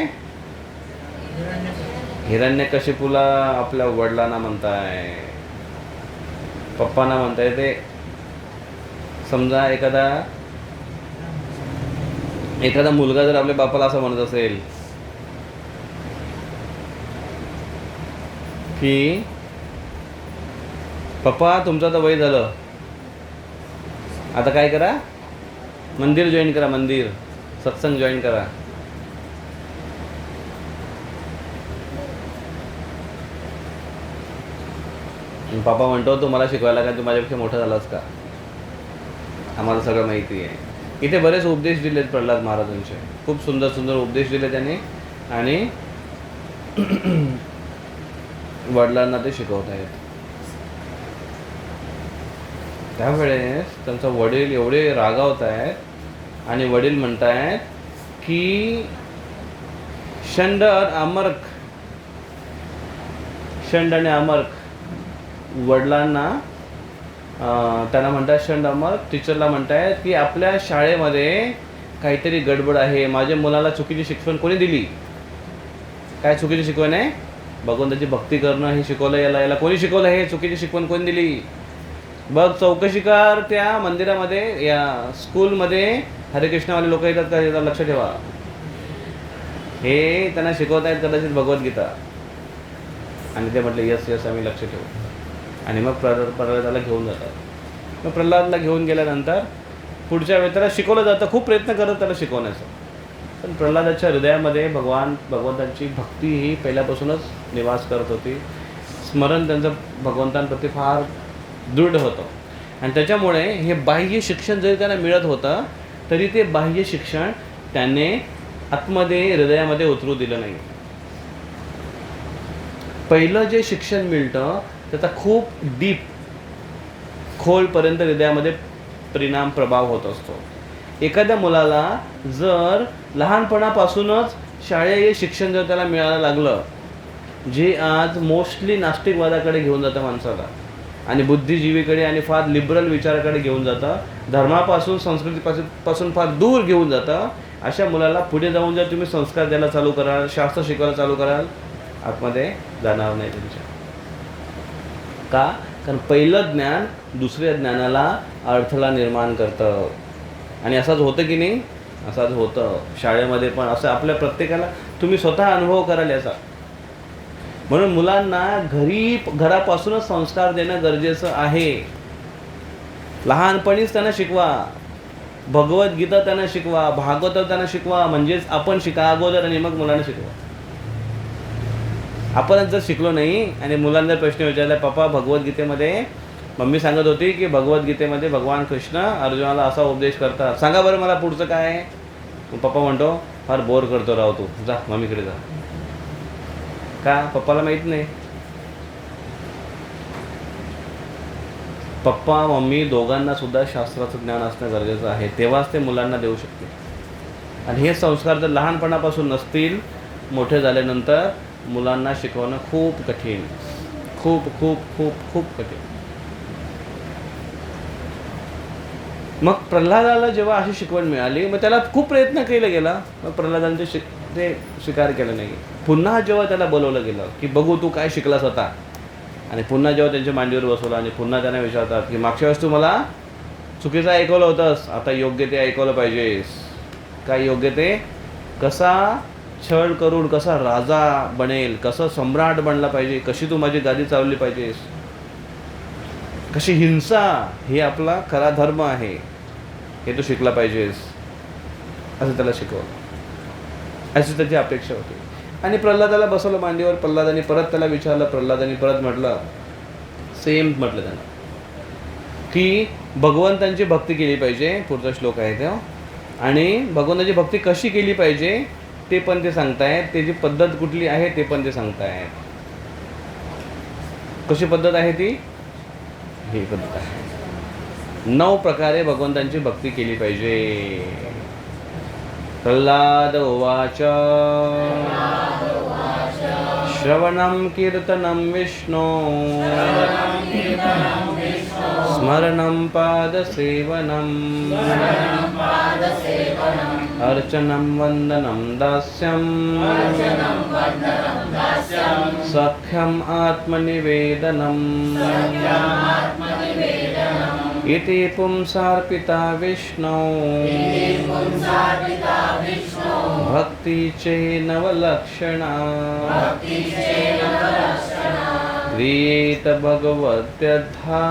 हिरण्यकशिपूला आपल्या वडिलांना म्हणताय, पप्पांना म्हणता येते. समजा एखादा मुलगा जर आपल्या बापाला असं म्हणत असेल की पप्पा तुमचं तर वय झालं, आता काय करा? मंदिर जॉईन करा, मंदिर सत्संग जॉईन करा. पापा म्हणतो तू मला शिकवायला का? तू माझ्यापेक्षा मोठा झालास का? आम्हाला सगळं माहिती आहे. इथे बरेच उपदेश दिलेत प्रल्हाद महाराजांचे. खूप सुंदर सुंदर उपदेश दिले त्यांनी. आणि वडिलांना ते शिकवत आहेत. त्यावेळेस त्यांचा वडील एवढे रागावत आहेत आणि वडील म्हणतायत की षंड अमर्क, षंड आणि अमर्क. वडिलांना त्यांना म्हणतात षंड अमर्क. टीचरला म्हणतायत की आपल्या शाळेमध्ये काहीतरी गडबड आहे. माझ्या मुलाला चुकीची शिकवण कोणी दिली? काय चुकीची शिकवण आहे? भगवंताची भक्ती करणं हे शिकवलं याला कोणी शिकवलं? हे चुकीची शिकवण कोणी दिली? बघ चौकशी कर. त्या मंदिरामध्ये या स्कूलमध्ये हरे कृष्णवाले लोक येतात का? याचा लक्ष ठेवा. हे त्यांना शिकवत आहेत कदाचित भगवद्गीता. आणि ते म्हटले यस यस आम्ही लक्ष ठेवू. आणि मग प्रल्हादाला घेऊन जातात. मग प्रल्हादला घेऊन गेल्यानंतर पुढच्या वेळी त्याला शिकवलं जातं. खूप प्रयत्न करत त्याला शिकवण्याचा. पण प्रल्हादाच्या हृदयामध्ये भगवंतांची भक्ती ही पहिल्यापासूनच निवास करत होती. स्मरण त्यांचं भगवंतांप्रती फार दृढ होतं. आणि त्याच्यामुळे हे बाह्य शिक्षण जरी त्यांना मिळत होतं तरी ते बाह्य शिक्षण त्याने आतमध्ये हृदयामध्ये उतरू दिलं नाही. पहिलं जे शिक्षण मिळतं त्याचा खूप डीप खोलपर्यंत हृदयामध्ये परिणाम प्रभाव होत असतो. एखाद्या मुलाला जर लहानपणापासूनच शालेय शिक्षण जर त्याला मिळायला लागलं, जे आज मोस्टली नास्तिकवादाकडे घेऊन जातं माणसाला आणि बुद्धिजीवीकडे आणि फार लिबरल विचाराकडे घेऊन जातं, धर्मापासून संस्कृतीपासून फार दूर घेऊन जातं, अशा मुलाला पुढे जाऊन जर तुम्ही संस्कार द्यायला चालू कराल, शास्त्र शिकवायला चालू कराल, आतमध्ये जाणार नाही तुमच्या. का? कारण पहिलं ज्ञान दुसऱ्या ज्ञानाला अडथळा निर्माण करतं. आणि असंच होतं की नाही? असंच होतं शाळेमध्ये पण. असं आपल्या प्रत्येकाला तुम्ही स्वतः अनुभव कराल याचा. म्हणून मुलांना घरापासूनच संस्कार देणं गरजेचं आहे. लहानपणीच त्यांना शिकवा. भगवद्गीता त्यांना शिकवा, भागवत त्यांना शिकवा. म्हणजेच आपण शिका अगोदर आणि मग मुलांना शिकवा. आपणच जर शिकलो नाही आणि मुलांना जर प्रश्न विचारला, पप्पा भगवद्गीतेमध्ये मम्मी सांगत होती की भगवद्गीतेमध्ये भगवान कृष्ण अर्जुनाला असा उपदेश करतात, सांगा बरं मला पुढचं काय आहे. पप्पा म्हणतो फार बोर करतो राव तू, जा मम्मीकडे जा. का? पप्पाला माहीत नाही. पप्पा मम्मी दोघांना सुद्धा शास्त्राचं ज्ञान असणं गरजेचं आहे, तेव्हाच ते मुलांना देऊ शकतील. आणि हे संस्कार जर लहानपणापासून नसतील, मोठे झाल्यानंतर मुलांना शिकवणं खूप कठीण, खूप खूप खूप खूप कठीण. मग प्रल्हादाला जेव्हा अशी शिकवण मिळाली, मग त्याला खूप प्रयत्न केला गेला, मग प्रल्हादाने ते स्वीकार केलं नाही. पुन्हा जेव्हा त्याला बोलवलं गेलं की बघू तू काय शिकलास आता, आणि पुन्हा जेव्हा त्यांच्या मांडीवर बसवलं आणि पुन्हा त्यांना विचारतात की मागच्या वेळेस तू मला चुकीचं ऐकवलं होतंस, आता योग्य ते ऐकवलं पाहिजेस. काय योग्य ते? कसा छळ करून कसा राजा बनेल, कसं सम्राट बनला पाहिजे, कशी तू माझी गादी चालवली पाहिजेस, कशी हिंसा हे आपला खरा धर्म आहे, हे तू शिकला पाहिजेस, असं त्याला शिकवलं. अशी त्याची अपेक्षा होती. आणि प्रल्हादाला बसवलं मांडीवर. प्रल्हादाने परत त्याला विचारलं, प्रल्हादाने परत म्हटलं, सेम म्हटलं त्यांना की भगवंतांची भक्ती केली पाहिजे. पुढचा श्लोक आहे तो. आणि भगवंताची भक्ती कशी केली पाहिजे ते पण ते सांगतायत, त्याची पद्धत कुठली आहे ते पण ते सांगतायत. कशी पद्धत आहे ती? ही पद्धत आहे. 9 प्रकारे भगवंतांची भक्ती केली पाहिजे. प्रल्हाद उवाच श्रवणं कीर्तनं विष्णो स्मरणं पादसेवनं अर्चनं वन्दनं दास्यं सख्यम् आत्मनिवेदनम् इति पुंसार्पिता विष्णो भक्ति चेनवलक्षणा क्रियेत भगवत्यथा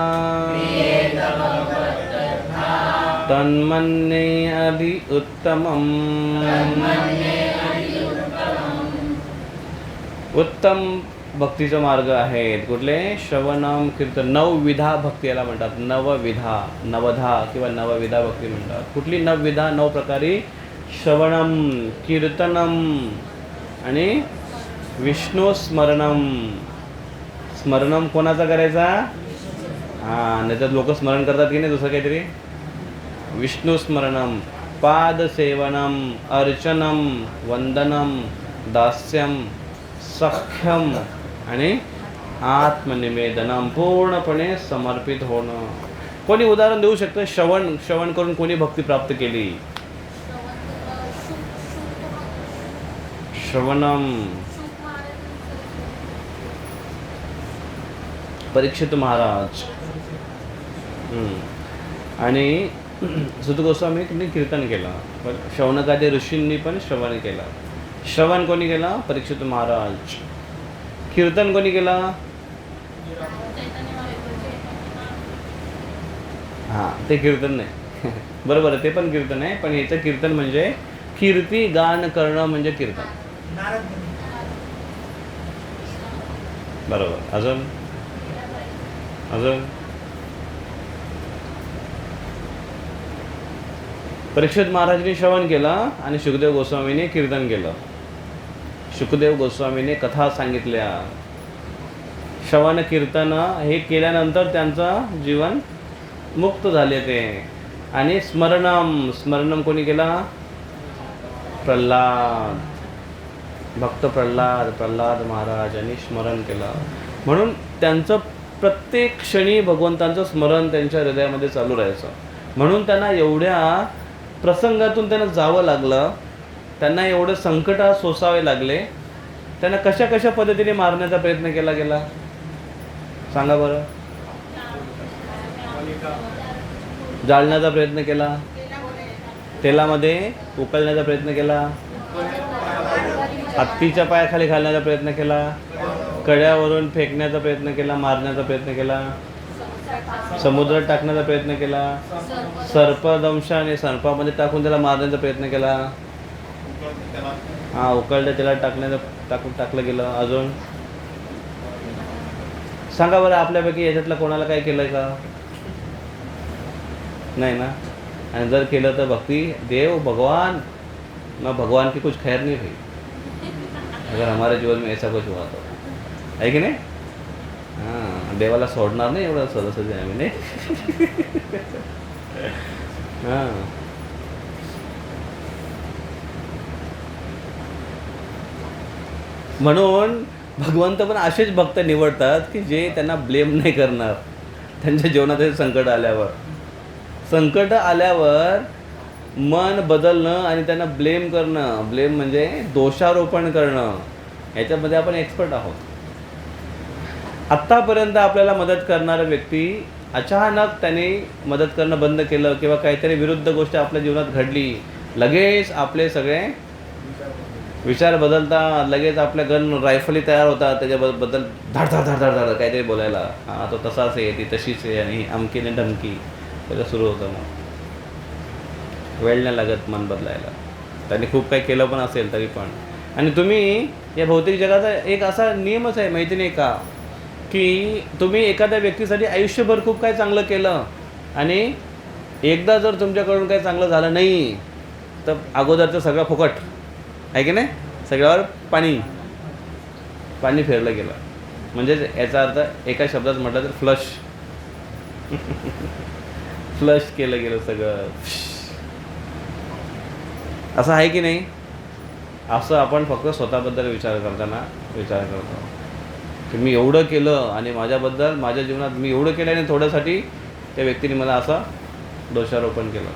तन्मन्ये अधि उत्तमम्. उत्तम भक्तीचा मार्ग आहेत कुठले? श्रवणम कीर्तन. 9 विधा भक्ती याला म्हणतात. 9 किंवा नवविधा भक्ती म्हणतात. कुठली 9 विधा? 9 प्रकारे. श्रवणम, कीर्तनम आणि विष्णू स्मरणम. स्मरणम कोणाचा करायचा? हां, नाही तर लोक स्मरण करतात की नाही दुसरं काहीतरी. विष्णू स्मरणम, पादसेवनम, अर्चनम, वंदनम, दास्यम, सख्यम आणि आत्मनिवेदनम. पूर्णपणे समर्पित होणं. कोणी उदाहरण देऊ शकतं? श्रवण करून कोणी भक्ती प्राप्त केली? श्रवणम परीक्षित महाराज आणि सुत गोस्वामींनी कीर्तन केलं. पण शौनकादी ऋषींनी पण श्रवण केलं. श्रवण कोणी केलं? परीक्षित महाराज. कीर्तन कोणी केलं? हां, ते कीर्तन नाही. बरोबर आहे, ते पण कीर्तन आहे. पण याचं कीर्तन म्हणजे कीर्ती गान करणं म्हणजे कीर्तन. बरोबर. अजून परीक्षित महाराजांनी श्रवण केलं आणि शुकदेव गोस्वामीने कीर्तन केलं. शुकदेव गोस्वामीने कथा सांगितल्या. श्रवण कीर्तन हे केल्यानंतर त्यांचं जीवन मुक्त झाले. ते आणि स्मरणम कोणी केला? प्रल्हाद, भक्त प्रल्हाद महाराज यांनी स्मरण केलं. म्हणून त्यांचं प्रत्येक क्षणी भगवंतांचं स्मरण त्यांच्या हृदयामध्ये चालू राहायचं. म्हणून त्यांना एवढ्या प्रसंगातून त्यांना जावं लागलं, त्यांना एवढे संकट सोसावे लागले. त्यांना कशा कशा पद्धतीने मारण्याचा प्रयत्न केला गेला सांगा बरं. जाळण्याचा प्रयत्न केला, तेलामध्ये उकळण्याचा प्रयत्न केला, हत्तीच्या पायाखाली घालण्याचा प्रयत्न केला, कड्यावरून फेकण्याचा प्रयत्न केला, मारण्याचा प्रयत्न केला, समुद्रात टाकण्याचा प्रयत्न केला, सर्पदंशाने सर्पामध्ये टाकून त्याला मारण्याचा प्रयत्न केला, उकळल्या त्याला टाकलं गेलं. अजून सांगा बरं, आपल्यापैकी याच्यातलं कोणाला काय केलंय का? नाही ना. आणि जर केलं तर भक्ति देव भगवान ना, भगवान की कुछ खैर नहीं भाई अगर हमारे जीवन में ऐसा कुछ हुआ तो, है की नाही? हां, देवाला सोडणार नाही एवढं सहज आम्ही नाही. हां, म्हणून भगवंत पण असेच भक्त निवडतात की जे त्यांना ब्लेम नाही करणार. त्यांच्या जीवनात संकट आल्यावर मन बदलणं आणि त्यांना ब्लेम करणं, ब्लेम म्हणजे दोषारोपण करणं, याच्यामध्ये आपण एक्सपर्ट आहोत. आत्तापर्यंत आपल्याला मदत करणारा व्यक्ती अचानक त्याने मदत करणं बंद केलं किंवा काहीतरी विरुद्ध गोष्ट आपल्या जीवनात घडली, लगेच आपले सगळे विचार बदलता, लगेच आपल्या गन रायफली तयार होतात, त्याच्याबद्दल धाड धाड धाड धाड धाड काहीतरी बोलायला. हां, तो तसाच आहे, ती तशीच आहे, आणि अमकीने धमकी त्याला सुरू होतं. मग वेळ नाही लागत मन बदलायला. त्यांनी खूप काही केलं पण असेल तरी पण. आणि तुम्ही या भौतिक जगाचा एक असा नियमच आहे माहिती नाही का, की तुम्ही एखाद्या व्यक्तीसाठी आयुष्यभर खूप काही चांगलं केलं आणि एकदा जर तुमच्याकडून काही चांगलं झालं नाही तर अगोदरचं सगळं फुकट आहे की नाही, सगळ्यावर पाणी फेरलं गेलं. म्हणजे याचा अर्थ एका शब्दात म्हटलं तर फ्लश केलं गेलं सगळं. असं आहे की नाही? असं आपण फक्त स्वतःबद्दल विचार करतो की मी एवढं केलं आणि माझ्याबद्दल माझ्या जीवनात मी एवढं केलं आणि थोड्यासाठी त्या व्यक्तीने मला असं दोषारोपण केलं.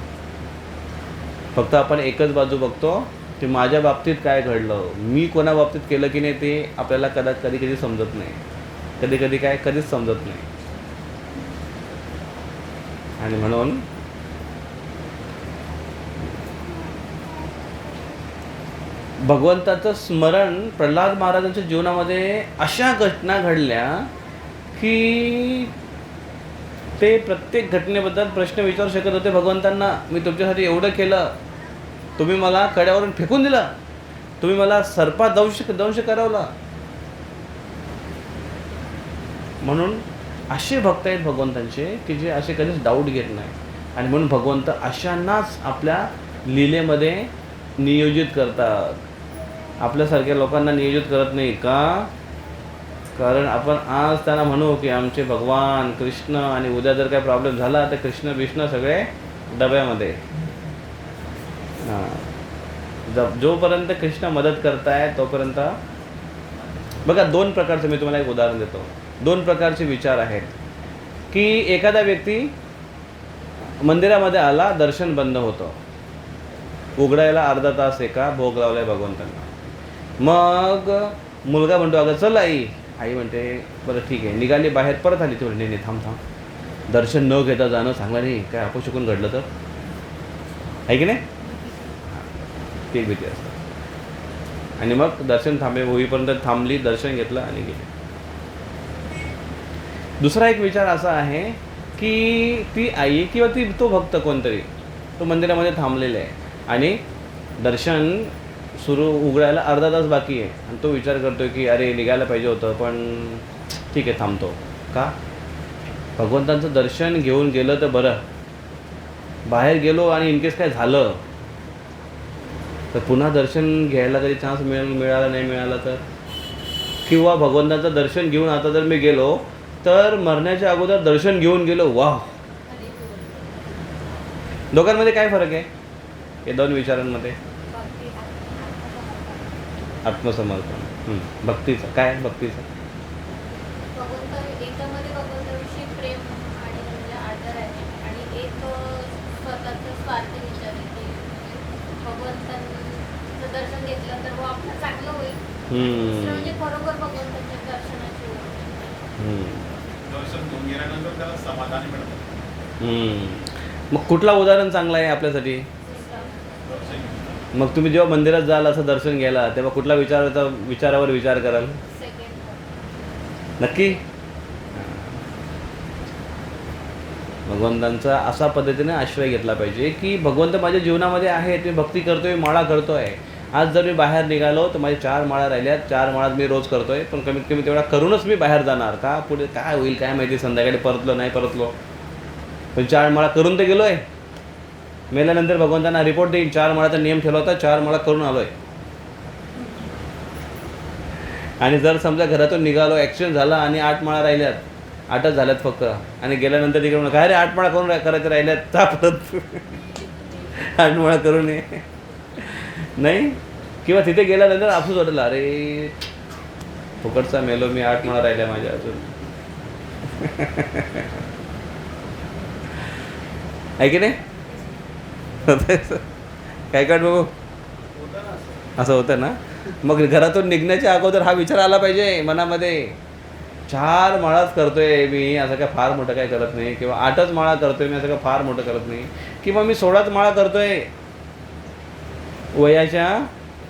फक्त आपण एकच बाजू बघतो की माझ्या बाबतीत काय घडलं, मी कोणा बाबतीत केलं की नाही ते आपल्याला कधी समजत नाही, कधीच समजत नाही. आणि म्हणून भगवंताचं स्मरण प्रल्हाद महाराजांच्या जीवनामध्ये अशा घटना घडल्या की ते प्रत्येक घटनेबद्दल प्रश्न विचारू शकत होते भगवंतांना. मी तुमच्यासाठी एवढं केलं, तुम्ही मला कड्यावरून फेकून दिला, तुम्ही मला सर्पात दंश करवला. म्हणून असे भक्त आहेत भगवंतांचे की जे असे कधीच डाऊट घेत नाही. आणि म्हणून भगवंत अशांनाच आपल्या लीलेमध्ये नियोजित करतात, आपल्यासारख्या लोकांना नियोजित करत नाही का? कारण आपण आज त्यांना म्हणू की आमचे भगवान कृष्ण, आणि उद्या जर काही प्रॉब्लेम झाला तर कृष्ण सगळे डब्यामध्ये. जोपर्यंत कृष्ण मदत करताय तोपर्यंत बघा, दोन प्रकारचे मी तुम्हाला एक उदाहरण देतो. दोन प्रकारचे विचार आहेत की एखादा व्यक्ती मंदिरामध्ये आला, दर्शन बंद होतं, उघडायला अर्धा तास एका भोग लावलाय भगवंतांना. मग मुलगा म्हणतो अगं चल आई म्हणते बरं ठीक आहे, निघाली बाहेर, परत आली. ती म्हणते नाही थांब, दर्शन न घेता जाणं चांगलं नाही, काय अपशकुन घडलं तर, आहे की नाही? ती भीती असते. आणि मग दर्शन होईपर्यंत थांबली, दर्शन घेतलं आणि गेली. दुसरा एक विचार असा आहे की ती आई किंवा तो भक्त कोणतरी तो मंदिरामध्ये थांबलेला आहे आणि दर्शन उघडायला अर्धा तास बाकी आहे, आणि तो विचार करतोय की अरे निघायला पाहिजे होतं पण ठीक आहे थांबतो. का? भगवंतांचं दर्शन घेऊन गेलं तर बरं, बाहेर गेलो आणि इनकेस काय झालं तर पुन्हा दर्शन घ्यायला कधी चान्स मिळाला तर, किंवा भगवंतांचं दर्शन घेऊन आता जर मी गेलो तर मरण्याच्या अगोदर दर्शन घेऊन गेलो, वाह दोघांमध्ये काय फरक आहे हे दोन विचारांमध्ये? आत्मसमर्पण. भक्तीचं काय? भक्तीचं एकामध्ये भगवंताविषयी प्रेम आणि म्हणजे आदर आहे आणि एक स्वतःचा स्वार्थ विचार आहे की भगवंतांचं दर्शन घेतलं तर वो आपलं चांगलं होईल. दुसरं म्हणजे खरोखर भगवंताच्या दर्शनाची ओढ. दर्शन घेऊन गेल्यानंतर त्याला समाधानी मिळतं. मग कुठला उदाहरण चांगला आहे आपल्यासाठी? मग तुम्ही जेव्हा मंदिरात जाल असं दर्शन घ्यायला तेव्हा कुठला विचारावर विचार कराल? सेकंड नक्की भगवंतांचा असा पद्धतीने आश्रय घेतला पाहिजे की भगवंत माझ्या जीवनामध्ये आहेत, मी भक्ती करतोय, माळा करतोय. आज जर मी बाहेर निघालो तर माझे 4 माळा राहिल्यात, 4 माळा मी रोज करतोय, पण कमीत कमी तेवढा करूनच मी बाहेर जाणार. का पुढे काय होईल काय माहिती, संध्याकाळी परतलो नाही परतलो, पण 4 माळा करून तर गेलोय. मेल्यानंतर भगवंतांना रिपोर्ट देईन 4 माळाचा नियम ठेवला होता, 4 माळा करून आलोय. आणि जर समजा घरातून निघालो, ॲक्सिडेंट झाला आणि 8 माळा राहिल्यात, 8च झाल्यात फक्त, आणि गेल्यानंतर तिकडे म्हणून काय रे 8 माळा करून करायचं राहिल्यात, ता परत 8 माळा करून ये नाही. किंवा तिथे गेल्यानंतर अफसोस वाटलं, अरे फुकटचा मेलो मी, 8 माळा राहिल्या माझ्या अजून. आहे की नाही? काय काय बघू असं होतं ना. मग घरातून निघण्याच्या अगोदर हा विचार आला पाहिजे मनामध्ये, 4 माळाच करतोय मी, असं काय फार मोठं काय करत नाही, किंवा 8च माळा करतोय मी, असं काय फार मोठं करत नाही, किंवा मी 16च माळा करतोय वयाच्या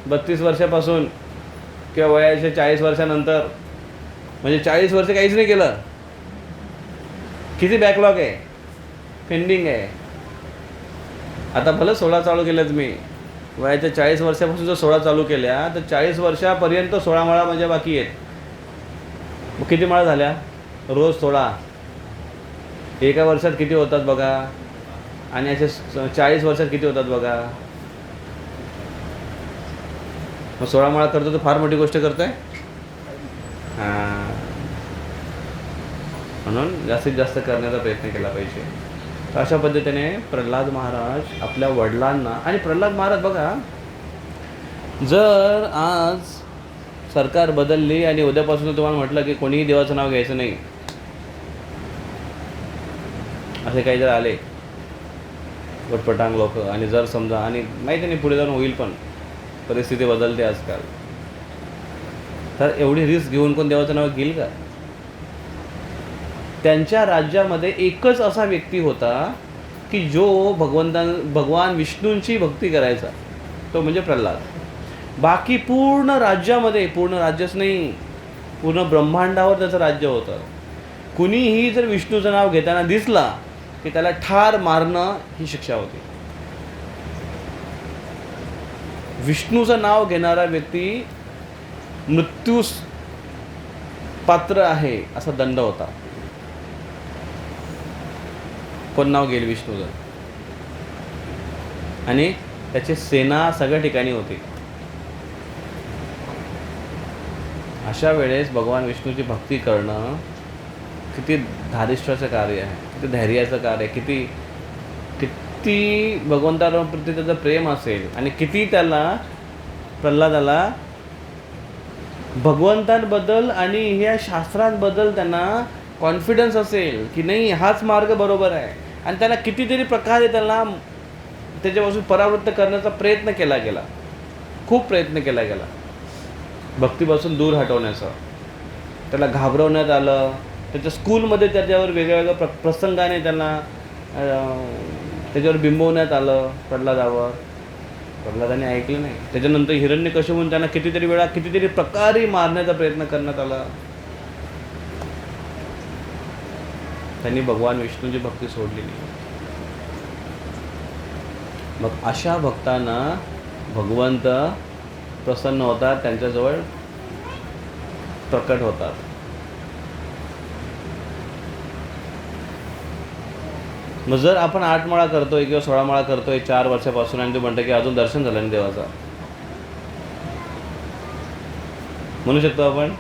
32 वर्षापासून, किंवा वयाच्या 40 वर्षानंतर. म्हणजे 40 वर्ष काहीच नाही केलं. किती बॅकलॉग आहे, पेंडिंग आहे. आता भलं 16 चालू केल्यात मी, वयाच्या 40 वर्षापासून जर 16 चालू केल्या तर 40 वर्षापर्यंत 16 माळा म्हणजे बाकी आहेत. मग किती माळा झाल्या? रोज 16. एका वर्षात किती होतात बघा, आणि असे 40 वर्षात किती होतात बघा. मग 16 माळा करतो तर फार मोठी गोष्ट करतोय. हां, म्हणून जास्तीत जास्त करण्याचा प्रयत्न केला पाहिजे. तर अशा पद्धतीने प्रल्हाद महाराज आपल्या वडिलांना, आणि प्रल्हाद महाराज बघा, जर आज सरकार बदलली आणि उद्यापासून तुम्हाला म्हटलं की कोणीही देवाचं नाव घ्यायचं नाही, असे काही जर आले पटपटांग लोक, आणि जर समजा, आणि माहिती नाही पुढे जाऊन होईल पण परिस्थिती बदलते आजकाल, तर एवढी रिस्क घेऊन कोण देवाचं नाव घेईल का? त्यांच्या राज्यामध्ये एकच असा व्यक्ती होता की जो भगवान विष्णूंची भक्ती करायचा, तो म्हणजे प्रल्हाद. बाकी पूर्ण राज्यामध्ये, पूर्ण राज्यच नाही, पूर्ण ब्रह्मांडावर त्याचं राज्य होतं. कुणीही जर विष्णूचं नाव घेताना दिसला की त्याला ठार मारणं ही शिक्षा होती. विष्णूचं नाव घेणारा व्यक्ती मृत्यूस पात्र आहे असा दंड होता. कोण नाव घेईल विष्णूचं? आणि त्याची सेना सगळ्या ठिकाणी होती. अशा वेळेस भगवान विष्णूची भक्ती करणं किती धारिष्ट्याचं कार्य आहे, किती धैर्याचं कार्य आहे, किती भगवंताप्रती त्याचं प्रेम असेल, आणि किती त्याला प्रल्हादाला भगवंतांबद्दल आणि ह्या शास्त्रांबद्दल त्यांना कॉन्फिडन्स असेल की नाही हाच मार्ग बरोबर आहे. आणि त्याला कितीतरी प्रकारे त्याला त्याच्यापासून परावृत्त करण्याचा प्रयत्न केला गेला, खूप प्रयत्न केला गेला भक्तीपासून दूर हटवण्याचा. त्याला घाबरवण्यात आलं. त्याच्या स्कूलमध्ये त्याच्यावर वेगळ्या प्रसंगाने त्यांना त्याच्यावर बिंबवण्यात आलं प्रल्हादावर. प्रल्हादाने ऐकलं नाही. त्याच्यानंतर हिरण्यकश्यपून त्यांना कितीतरी वेळा कितीतरी प्रकारे मारण्याचा प्रयत्न करण्यात आला. त्यांनी भगवान विष्णूची भक्ती सोडली नाही. मग अशा भक्तांना भगवंत प्रसन्न होतात, त्यांच्याजवळ प्रकट होतात. मग जर आपण 8 माळा करतोय किंवा 16 माळा करतोय 4 वर्षापासून, आणि तो म्हणतो की अजून दर्शन झालं नाही देवाचा, म्हणू शकतो आपण?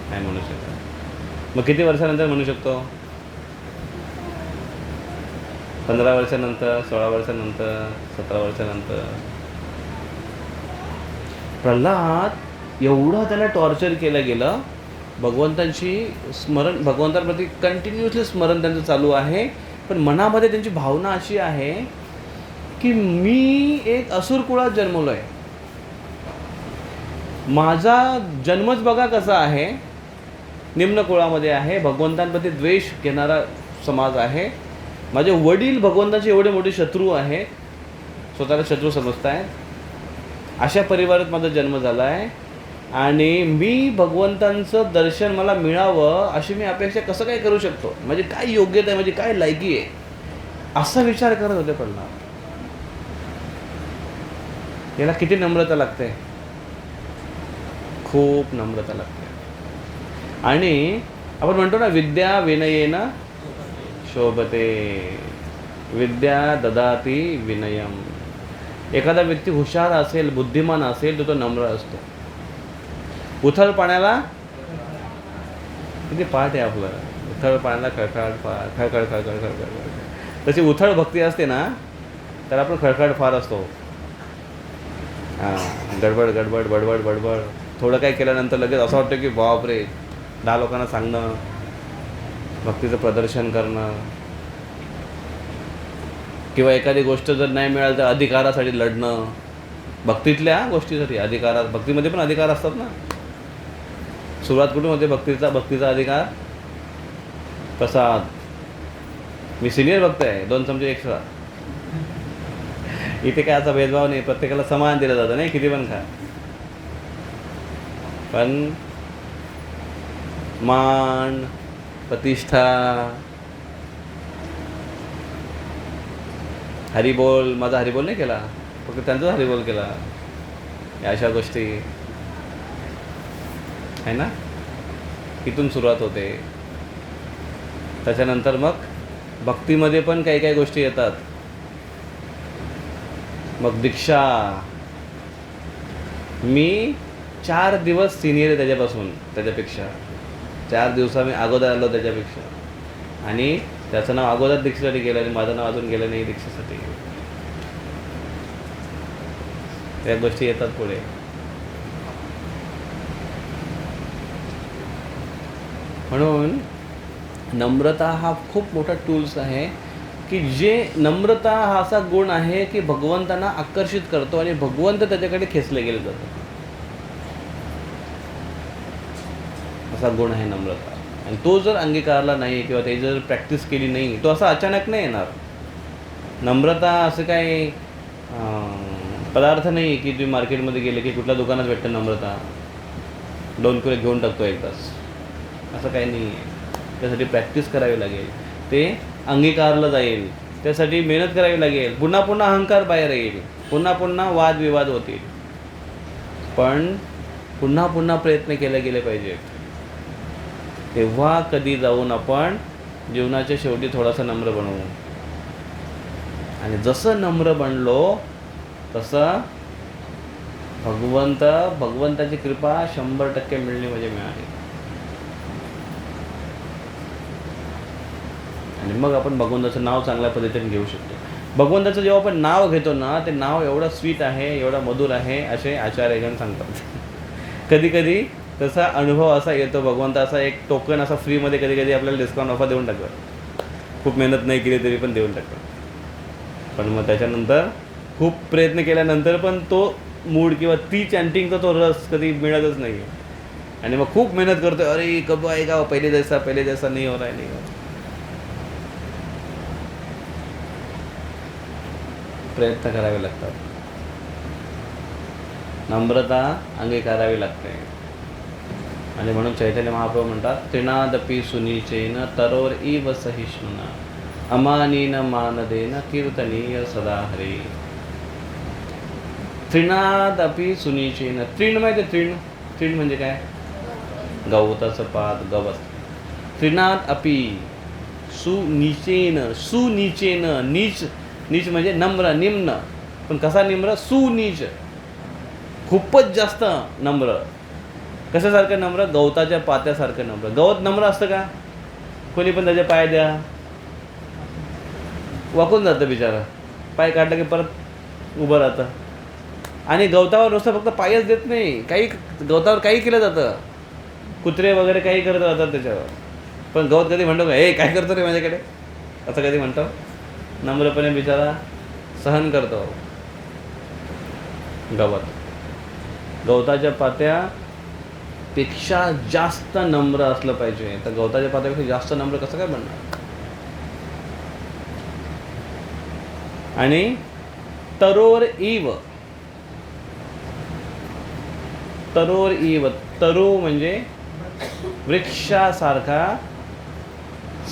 नाही म्हणू शकतो. मग किती वर्षानंतर म्हणू शकतो? 15 वर्षानंतर, 16 वर्षानंतर, 17 वर्षानंतर. प्रल्हाद एवढं त्याला टॉर्चर केलं गेलं, भगवंतांची स्मरण, भगवंतांप्रती कंटिन्युअसली स्मरण त्यांचं चालू आहे, पण मनामध्ये त्यांची भावना अशी आहे की मी एक असुर कुळात जन्मलो आहे, माझा जन्मच बघा कसा आहे, निम्न कुळामध्ये आहे, भगवंतांप्रती द्वेष घेणारा समाज आहे, माझे वडील भगवंताचे एवढे मोठे शत्रू आहेत, स्वतःला शत्रू समजत आहेत, अशा परिवारात माझा जन्म झाला आहे आणि मी भगवंतांचं दर्शन मला मिळावं अशी मी अपेक्षा कसं काय करू शकतो, म्हणजे काय योग्यता आहे, म्हणजे काय लायकी आहे, असा विचार करत होते प्रल्हाद. याला किती नम्रता लागते, खूप नम्रता लागते. आणि आपण म्हणतो ना, विद्या विनयेन शोभते, विद्या ददाती विनयम. एखादा व्यक्ती हुशार असेल, बुद्धिमान असेल, तो नम्र असतो. उथळ पाण्याला किती पाठ आहे आपलं, उथळ पाण्याला खळखळाट फार, खळखळ खळखळ खळखळ. तशी उथळ भक्ती असते ना, तर आपण खळखळाट फार असतो. हां, गडबड गडबड बडबड बडबड. थोडं काही केल्यानंतर लगेच असं वाटतं की बापरे, 10 लोकांना सांगणं, भक्तीचं प्रदर्शन करणं, किंवा एखादी गोष्ट जर नाही मिळाली तर अधिकारासाठी लढणं, भक्तीतल्या गोष्टीसाठी. अधिकारात, भक्तीमध्ये पण अधिकार असतात ना. सुरुवात कुठून होते भक्तीचा अधिकार? प्रसाद. मी सिनियर भक्त आहे, 2 चमचे एक्स्ट्रा. इथे काय असा भेदभाव नाही, प्रत्येकाला समान दिलं जातं, नाही किती पण खा. पण मान, प्रतिष्ठा, हरिबोल, माझा हरिबोल नाही केला, फक्त त्यांचाच हरिबोल केला, या अशा गोष्टी आहे ना. इथून सुरुवात होते. त्याच्यानंतर मग भक्तीमध्ये पण काही काही गोष्टी येतात. मग दीक्षा. मी 4 दिवस सिनियर आहे त्याच्यापेक्षा 4 दिवसा मी अगोदर आलो त्याच्यापेक्षा. आणि त्याचं नाव अगोदर दीक्षेसाठी गेलं आणि माझं नाव अजून गेलं नाही दीक्षेसाठी. त्या गोष्टी येतात पुढे. म्हणून नम्रता हा खूप मोठा टूल्स आहे की जे नम्रता हा असा गुण आहे की भगवंतांना आकर्षित करतो आणि भगवंत त्याच्याकडे खेचले गेले जातात. असा गुण आहे नम्रता. आणि तो जर अंगीकारला नाही किंवा ते जर प्रॅक्टिस केली नाही, तो असा अचानक नाही येणार. नम्रता असं काही पदार्थ नाही की तुम्ही मार्केटमध्ये गेले की कुठल्या दुकानात भेटतं नम्रता, 2 किलो घेऊन टाकतो एकदाच, असं काही नाही आहे. त्यासाठी प्रॅक्टिस करावी लागेल, ते अंगीकारलं जाईल, त्यासाठी मेहनत करावी लागेल, पुन्हा पुन्हा अहंकार बाहेर येईल, पुन्हा पुन्हा वादविवाद होतील, पण पुन्हा पुन्हा प्रयत्न केले गेले पाहिजेत. तेव्हा कधी जाऊन आपण जीवनाच्या शेवटी थोडासा नम्र बनवू. आणि जसं नम्र बनलो तसं भगवंताची कृपा 100% मिळणे म्हणजे मिळाली. आणि मग आपण भगवंताचं नाव चांगल्या पद्धतीने घेऊ शकतो. भगवंताचं जेव्हा आपण नाव घेतो ना, ते नाव एवढं स्वीट आहे, एवढं मधुर आहे, असे आचार्यगण सांगतात. कधी कधी तसा अनुभव असा येतो, भगवंता असा एक टोकन असा फ्रीमध्ये कधी कधी आपल्याला डिस्काउंट ऑफर देऊन टाकतात. खूप मेहनत नाही केली तरी पण देऊन टाकतात. पण मग त्याच्यानंतर खूप प्रयत्न केल्यानंतर पण तो मूड किंवा ती चॅन्टिंगचा तो रस कधी मिळतच नाही. आणि मग खूप मेहनत करतोय, अरे कब आएगा पहिले जैसा नाही हो रहा नाही हो. प्रयत्न करावे लागतात. नम्रता अंगीकारावी लागते. आणि म्हणून चैतन्य महाप्रभू म्हणतात, त्रिनादपि सुनीचेन तरोर इव सहिष्णुना अमानीन मानदेन कीर्तनीय सदा हरे. त्रिनादपि सुनीचेन. तृण माहिती आहे? तृण म्हणजे काय? गवताचं पात, गवत. त्रिनाद अपि सुनीचेन. सुनीचेन, नीच. नीच म्हणजे नम्र, निम्न. पण कसा निम्र? सुनीच, खूपच जास्त नम्र. कशासारखं नम्र? गवताच्या पात्यासारखं नम्र. गवत नम्र असतं का? कोणी पण त्याचे पाय द्या, वाकून जातं बिचारा, पाय काढलं की परत उभं राहतं. आणि गवतावर नुसतं फक्त पायच देत नाही, काही गवतावर काही केलं जातं, कुत्रे वगैरे काही करत राहतात त्याच्यावर. पण गवत कधी म्हणतो का हे काय करतो रे माझ्याकडे, असं कधी म्हणतो? नम्रपणे बिचारा सहन करतो. गवताच्या पात्यापेक्षा जास्त नम्र असलं पाहिजे. तर गवताच्या पात्यापेक्षा जास्त नम्र कसं काय बनणार? आणि तरोर इव, तरोर इव, तरू म्हणजे वृक्षासारखा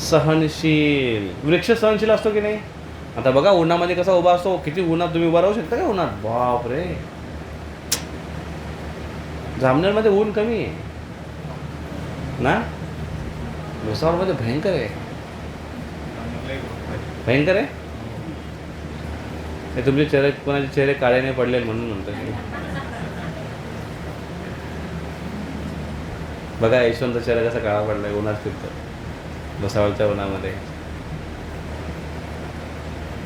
सहनशील. वृक्ष सहनशील असतो की नाही? आता बघा उन्हामध्ये कसा उभा असतो, किती उन्हात तुम्ही उभा राहू शकता का उन्हात? बाप रे, जामनेरमध्ये ऊन कमी आहे ना, भुसावळमध्ये भयंकर आहे, भयंकर आहे. हे तुमचे चेहरे, कोणाचे चेहरे काळे नाही पडले म्हणून म्हणतो मी. बघा यशवंतचा चेहरा कसा काळा पडलाय, उन्हात फिरतो भुसावळच्या उन्हामध्ये.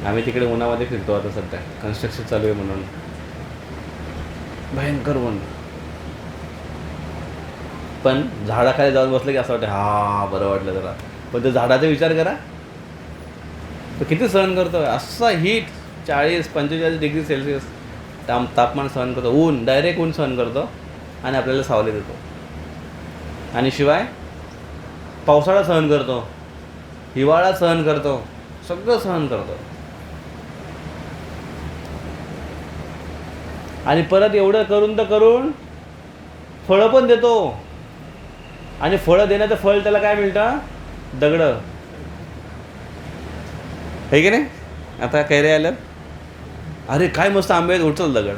आम्ही तिकडे उन्हामध्ये फिरतो आता सध्या, कन्स्ट्रक्शन चालू आहे म्हणून. भयंकर ऊन. पण झाडाखाली जाऊन बसलं की असं वाटतं हा बरं वाटलं जरा. पण ते झाडाचा विचार करा, तो किती सहन करतो. असा हीट 40-45 डिग्री सेल्सिअस तापमान सहन करतो. ऊन, डायरेक्ट ऊन सहन करतो आणि आपल्याला सावली देतो. आणि शिवाय पावसाळा सहन करतो, हिवाळा सहन करतो, सगळं सहन करतो. आणि परत एवढं करून तर करून फळं पण देतो. आणि फळं देण्याचं फळ त्याला काय मिळतं? दगडं, हे की नाही? आता कैऱ्या आल्यात, अरे काय मस्त आंबे आहेत, उचल दगड.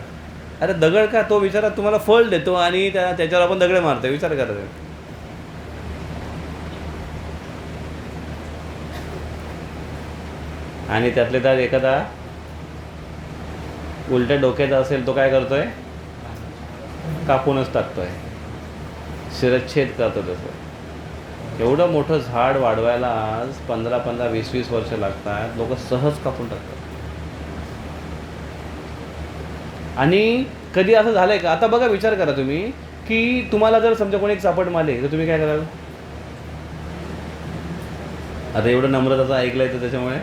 अरे दगड का, तो विचारा तुम्हाला फळ देतो आणि त्याच्यावर आपण दगडे मारतो. विचार करा. आणि त्यातले त्यात एखादा उलट्या डोक्याचा असेल, तो काय करतोय? कापूनच टाकतोय, शिरच्छेद करतो त्याचं. एवढं मोठं झाड वाढवायला आज 15-15, 20-20 वर्ष लागतात. लोक सहज कापून टाकतात. आणि कधी असं झालंय का? आता बघा, विचार करा तुम्ही की तुम्हाला जर समजा कोणी एक चापट मारले तर तुम्ही काय कराल? आता एवढं नम्रताचं ऐकलंय तर त्याच्यामुळे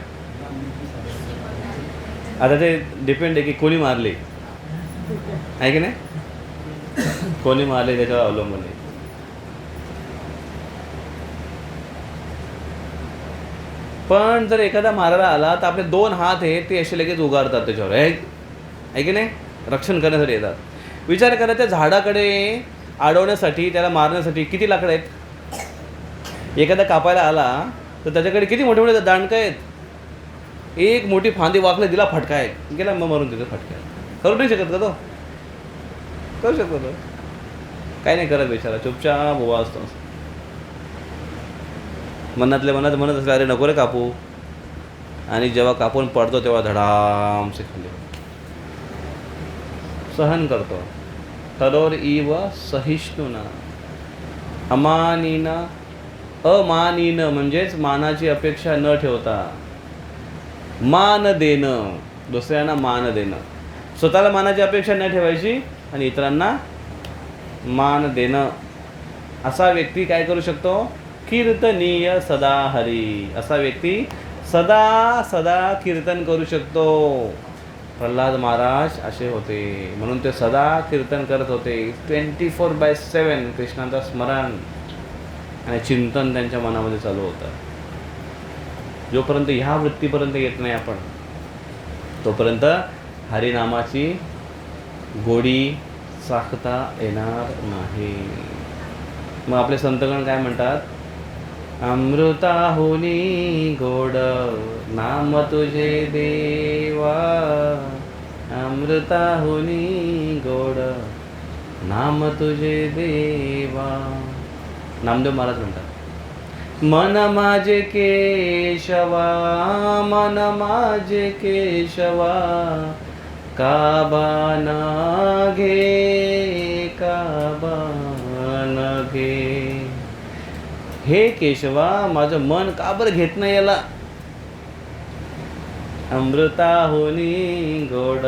आता ते डिपेंड आहे की कोणी मारले आहे की नाही, कोणी मारले त्याच्यावर अवलंबून आहे. पण जर एखादा मारायला आला तर आपले 2 हात आहेत ते असे लगेच उगारतात त्याच्यावर, आहे की नाही, रक्षण करण्यासाठी येतात. विचार करा, त्या झाडाकडे अडवण्यासाठी, त्याला मारण्यासाठी किती लाकडं आहेत. एखादा कापायला आला तर त्याच्याकडे किती मोठे मोठे दांडकं आहेत. एक मोठी फांदी वाकली, दिला फटका आहे, गेला मग मरून तिथे फटका. करू नाही शकत का तो? करू शकतो तो? काही नाही करत बिचारा, चुपचाप उभा असतो. मनातल्या मनात म्हणत असलं अरे नको रे कापू, आणि जेव्हा कापून पडतो तेव्हा धडामसे खाली सहन करतो. तरोर इव सहिष्णुना, अमानीना, अमानीनं म्हणजेच मानाची अपेक्षा न ठेवता, मान देणं, दुसऱ्यांना मान देणं. स्वतःला मानाची अपेक्षा न ठेवायची आणि इतरांना मान देणं. असा व्यक्ती काय करू शकतो? कीर्तनीय सदा हरी, असा व्यक्ती सदा सदा कीर्तन करू शकतो. प्रल्हाद महाराज असे होते, म्हणून ते सदा कीर्तन करत होते. 24/7 कृष्णाचं स्मरण आणि चिंतन त्यांच्या मनामध्ये चालू होतं. जोपर्यंत ह्या वृत्तीपर्यंत येत नाही आपण, तोपर्यंत हरिनामाची गोडी चाखता येणार नाही. मग आपले संतगण काय म्हणतात? अमृताहुनी गोड नाम तुझे देवा, अमृताहुनी गोड नाम तुझे देवा. नामदेव महाराज म्हणतात, मन माझे केशवा, मन माझे केशवा, काबा न घे, काबा न घे. हे केशवा, माझं मन का बरं घेत नाही याला? अमृताहुनी गोड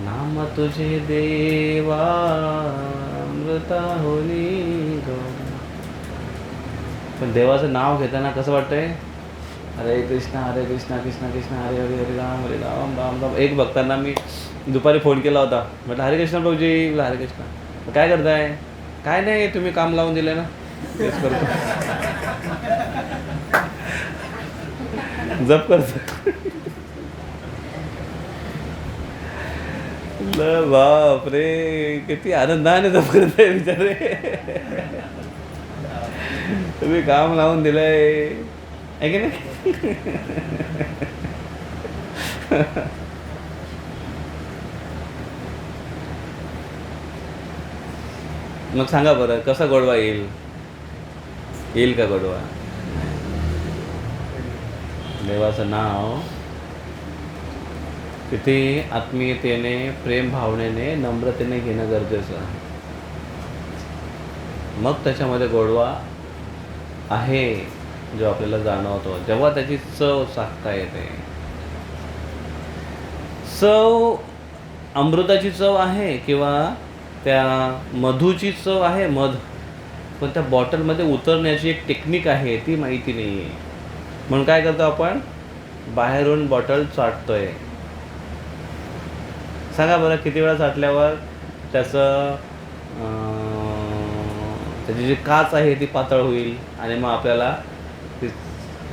नाम तुझे देवा, अमृताहुनी गोड. पण देवाचं नाव घेताना कसं वाटतंय? हरे कृष्णा कृष्णा कृष्णा हरे हरे हरे राम राम राम. एक भक्तांना मी दुपारी फोन केला होता, म्हटलं हरे कृष्णा भाऊजी. म्हटलं हरे कृष्णा. काय करताय? काय नाही, तुम्ही काम लावून दिले ना, तेच करतो. जप करतो. बाप रे, किती आनंदाने जप करताय बिचारे. तुम्ही काम लावून दिलंय आहे की नाही? मग सांगा बरं, कसा गोडवा येईल? येईल का गोडवा? देवाचं नाव किती आत्मीयतेने, प्रेम भावनेने, नम्रतेने घेणं गरजेचं आहे. मग त्याच्यामध्ये गोडवा आहे जो आपल्याला जाणवतो, जेव्हा त्याची चव चाखता येते. चव अमृताची चव आहे किंवा त्या मधूची चव आहे, मध, पण त्या बॉटलमध्ये उतरण्याची एक टेक्निक आहे, ती माहिती नाही आहे. म्हणून काय करतो आपण? बाहेरून बॉटल चाटतोय. सांगा बरं, किती वेळा चाटल्यावर त्याची जी काच आहे ती पातळ होईल आणि मग आपल्याला ती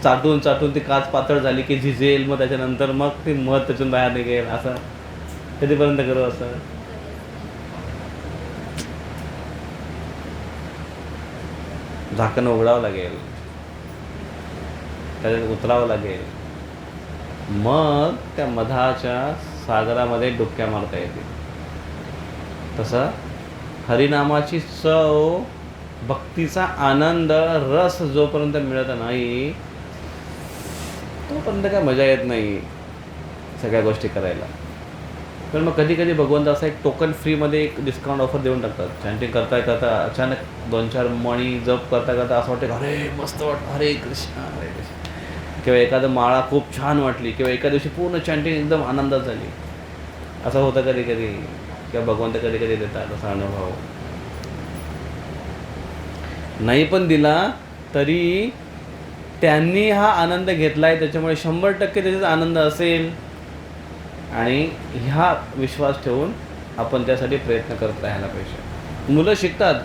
चाटून चाटून ती काच पातळ झाली की झिजेल, मग त्याच्यानंतर मग ती मध त्यातून बाहेर निघेल. असं कधीपर्यंत करू? असं झाकण उघडावं लागेल, त्याच्यात उतरावं लागेल, मग त्या मधाच्या सागरामध्ये डुबक्या मारता येतील. तसं हरिनामाची चव, भक्तीचा आनंद, रस जोपर्यंत मिळत नाही तोपर्यंत काय मजा येत नाही सगळ्या गोष्टी करायला. पण मग कधी कधी भगवंत असा एक टोकन फ्रीमध्ये एक डिस्काउंट ऑफर देऊन टाकतात. चॅन्टिंग करता करता अचानक 2-4 मणी जप करता करता असं वाटतं, अरे मस्त वाटतं, हरे कृष्णा हरे कृष्णा. किंवा एखादं माळा खूप छान वाटली, किंवा एका दिवशी पूर्ण चॅन्टिंग एकदम आनंदात झाली. असं होतं कधी कधी, किंवा भगवंत कधी कधी देतात असा अनुभव. नाही पण दिला तरी त्यांनी हा आनंद घेतला आहे, त्याच्यामुळे 100% त्याच्यात आनंद असेल. आणि ह्या विश्वास ठेवून आपण त्यासाठी प्रयत्न करत राहायला पाहिजे. मुलं शिकतात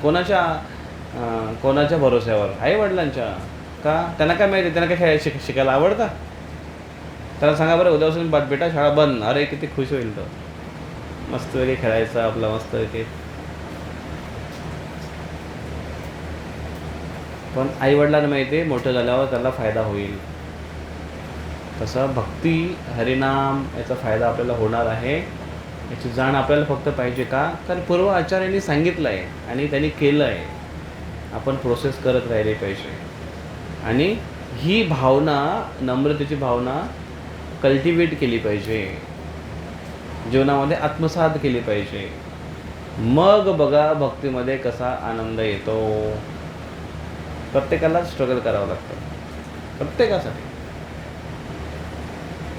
कोणाच्या भरोश्यावर? आईवडिलांच्या. का? त्यांना काय माहिती? त्यांना काय शिकायला आवडतं? त्याला सांगा बरं, उद्यापासून बेटा शाळा बंद. अरे किती खुश होईल तो, मस्त वगैरे खेळायचा आपला मस्त वगैरे. पण आईवडिलांना माहिती आहे मोठं झाल्यावर त्याला फायदा होईल. तसं भक्ती, हरिनाम याचा फायदा आपल्याला होणार आहे, याची जाण आपल्याला फक्त पाहिजे. का? कारण पूर्व आचार्यांनी सांगितलं आहे आणि त्यांनी केलं आहे. आपण प्रोसेस करत राहिले पाहिजे आणि ही भावना, नम्रतेची भावना कल्टिवेट केली पाहिजे, जीवनामध्ये आत्मसात केली पाहिजे. मग बघा भक्तीमध्ये कसा आनंद येतो. प्रत्येकाला स्ट्रगल करावं लागतं, प्रत्येकासाठी.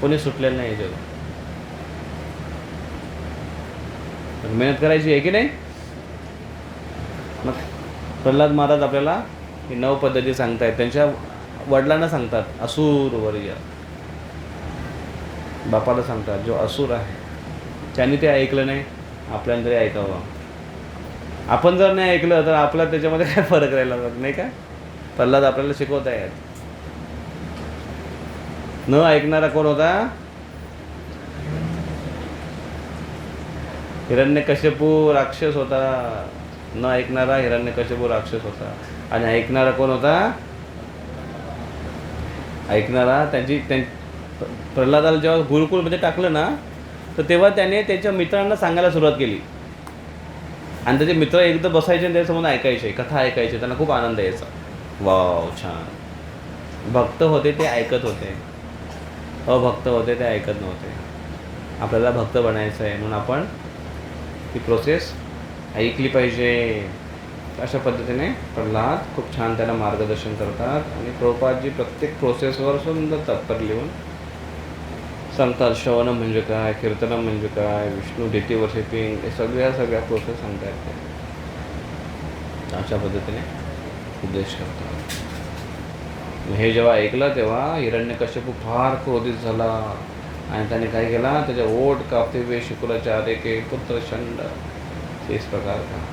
कोणी सुटलेलं नाही जग. मेहनत करायची आहे की नाही? मग प्रल्हाद महाराज आपल्याला ही 9 पद्धती सांगतायत. त्यांच्या वडिलांना सांगतात, असुर वर्य, बापाला सांगतात जो असुर आहे. त्यांनी ते ऐकलं नाही, आपल्याला तरी ऐकावं. आपण जर नाही ऐकलं तर आपला त्याच्यामध्ये काय फरक राहिला नाही का? प्रल्हाद आपल्याला शिकवत आहेत. न ऐकणारा कोण होता? हिरण्यकश्यपू राक्षस होता. न ऐकणारा हिरण्यकश्यपू राक्षस होता. आणि ऐकणारा कोण होता? ऐकणारा प्रल्हादाला जेव्हा गुरुकुलमध्ये टाकलं ना, तर तेव्हा त्याने त्याच्या मित्रांना सांगायला सुरुवात केली. आणि त्याचे मित्र एकदा बसायचे आणि त्याच्यासमोर ऐकायचे, कथा ऐकायचे. त्यांना खूप आनंद यायचा. वाव, छान. भक्त होते ते ऐकत होते, अभक्त होते ते ऐकत नव्हते. आपल्याला भक्त बनायचं आहे म्हणून आपण ही प्रोसेस ऐकली पाहिजे. अशा पद्धतीने प्रल्हाद खूप छान त्याला मार्गदर्शन करतात. आणि प्रभुपादजी प्रत्येक प्रोसेसवर सुंदर तत्पर लिहून सांगतात श्रवणं म्हणजे काय, कीर्तनं म्हणजे काय, विष्णू डेटी वर्शिपिंग, हे सगळ्या प्रोसेस सांगता येते. अशा पद्धतीने उपदेश करतात. मग हे जेव्हा ऐकलं तेव्हा हिरण्यकश्यपू फार क्रोधित झाला आणि त्याने काय केला, त्याच्या ओठ कापते वे शुक्राचार्य के पुत्र षंड, इस प्रकार का.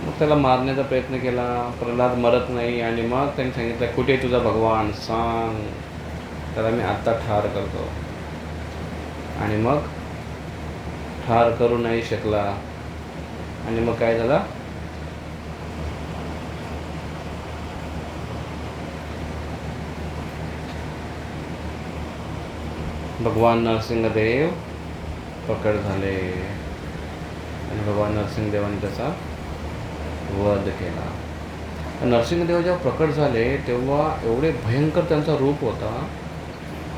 मग त्याला मारण्याचा प्रयत्न केला. प्रल्हाद मरत नाही आणि मग त्यांनी सांगितलं, कुठे तुझा भगवान सांग, त्याला मी आत्ता ठार करतो. आणि मग ठार करू नाही शकला. आणि मग काय झालं, भगवान नरसिंहदेव प्रकट झाले आणि भगवान नरसिंहदेवाने त्याचा वध केला. नरसिंहदेव जेव्हा प्रकट झाले तेव्हा एवढे भयंकर त्यांचा रूप होता,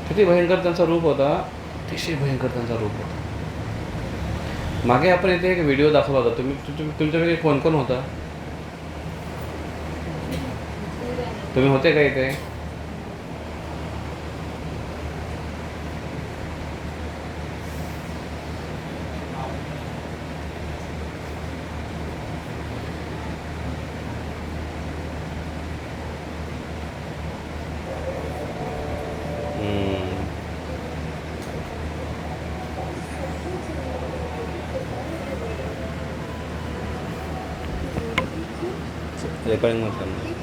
किती भयंकर त्यांचा रूप होता, अतिशय भयंकर त्यांचा रूप होता. मागे आपण इथे एक व्हिडिओ दाखवला होता. तुमच्यापैकी कोण कोण होता? तुम्ही होते का इथे? रेकॉर्डिंग करणार.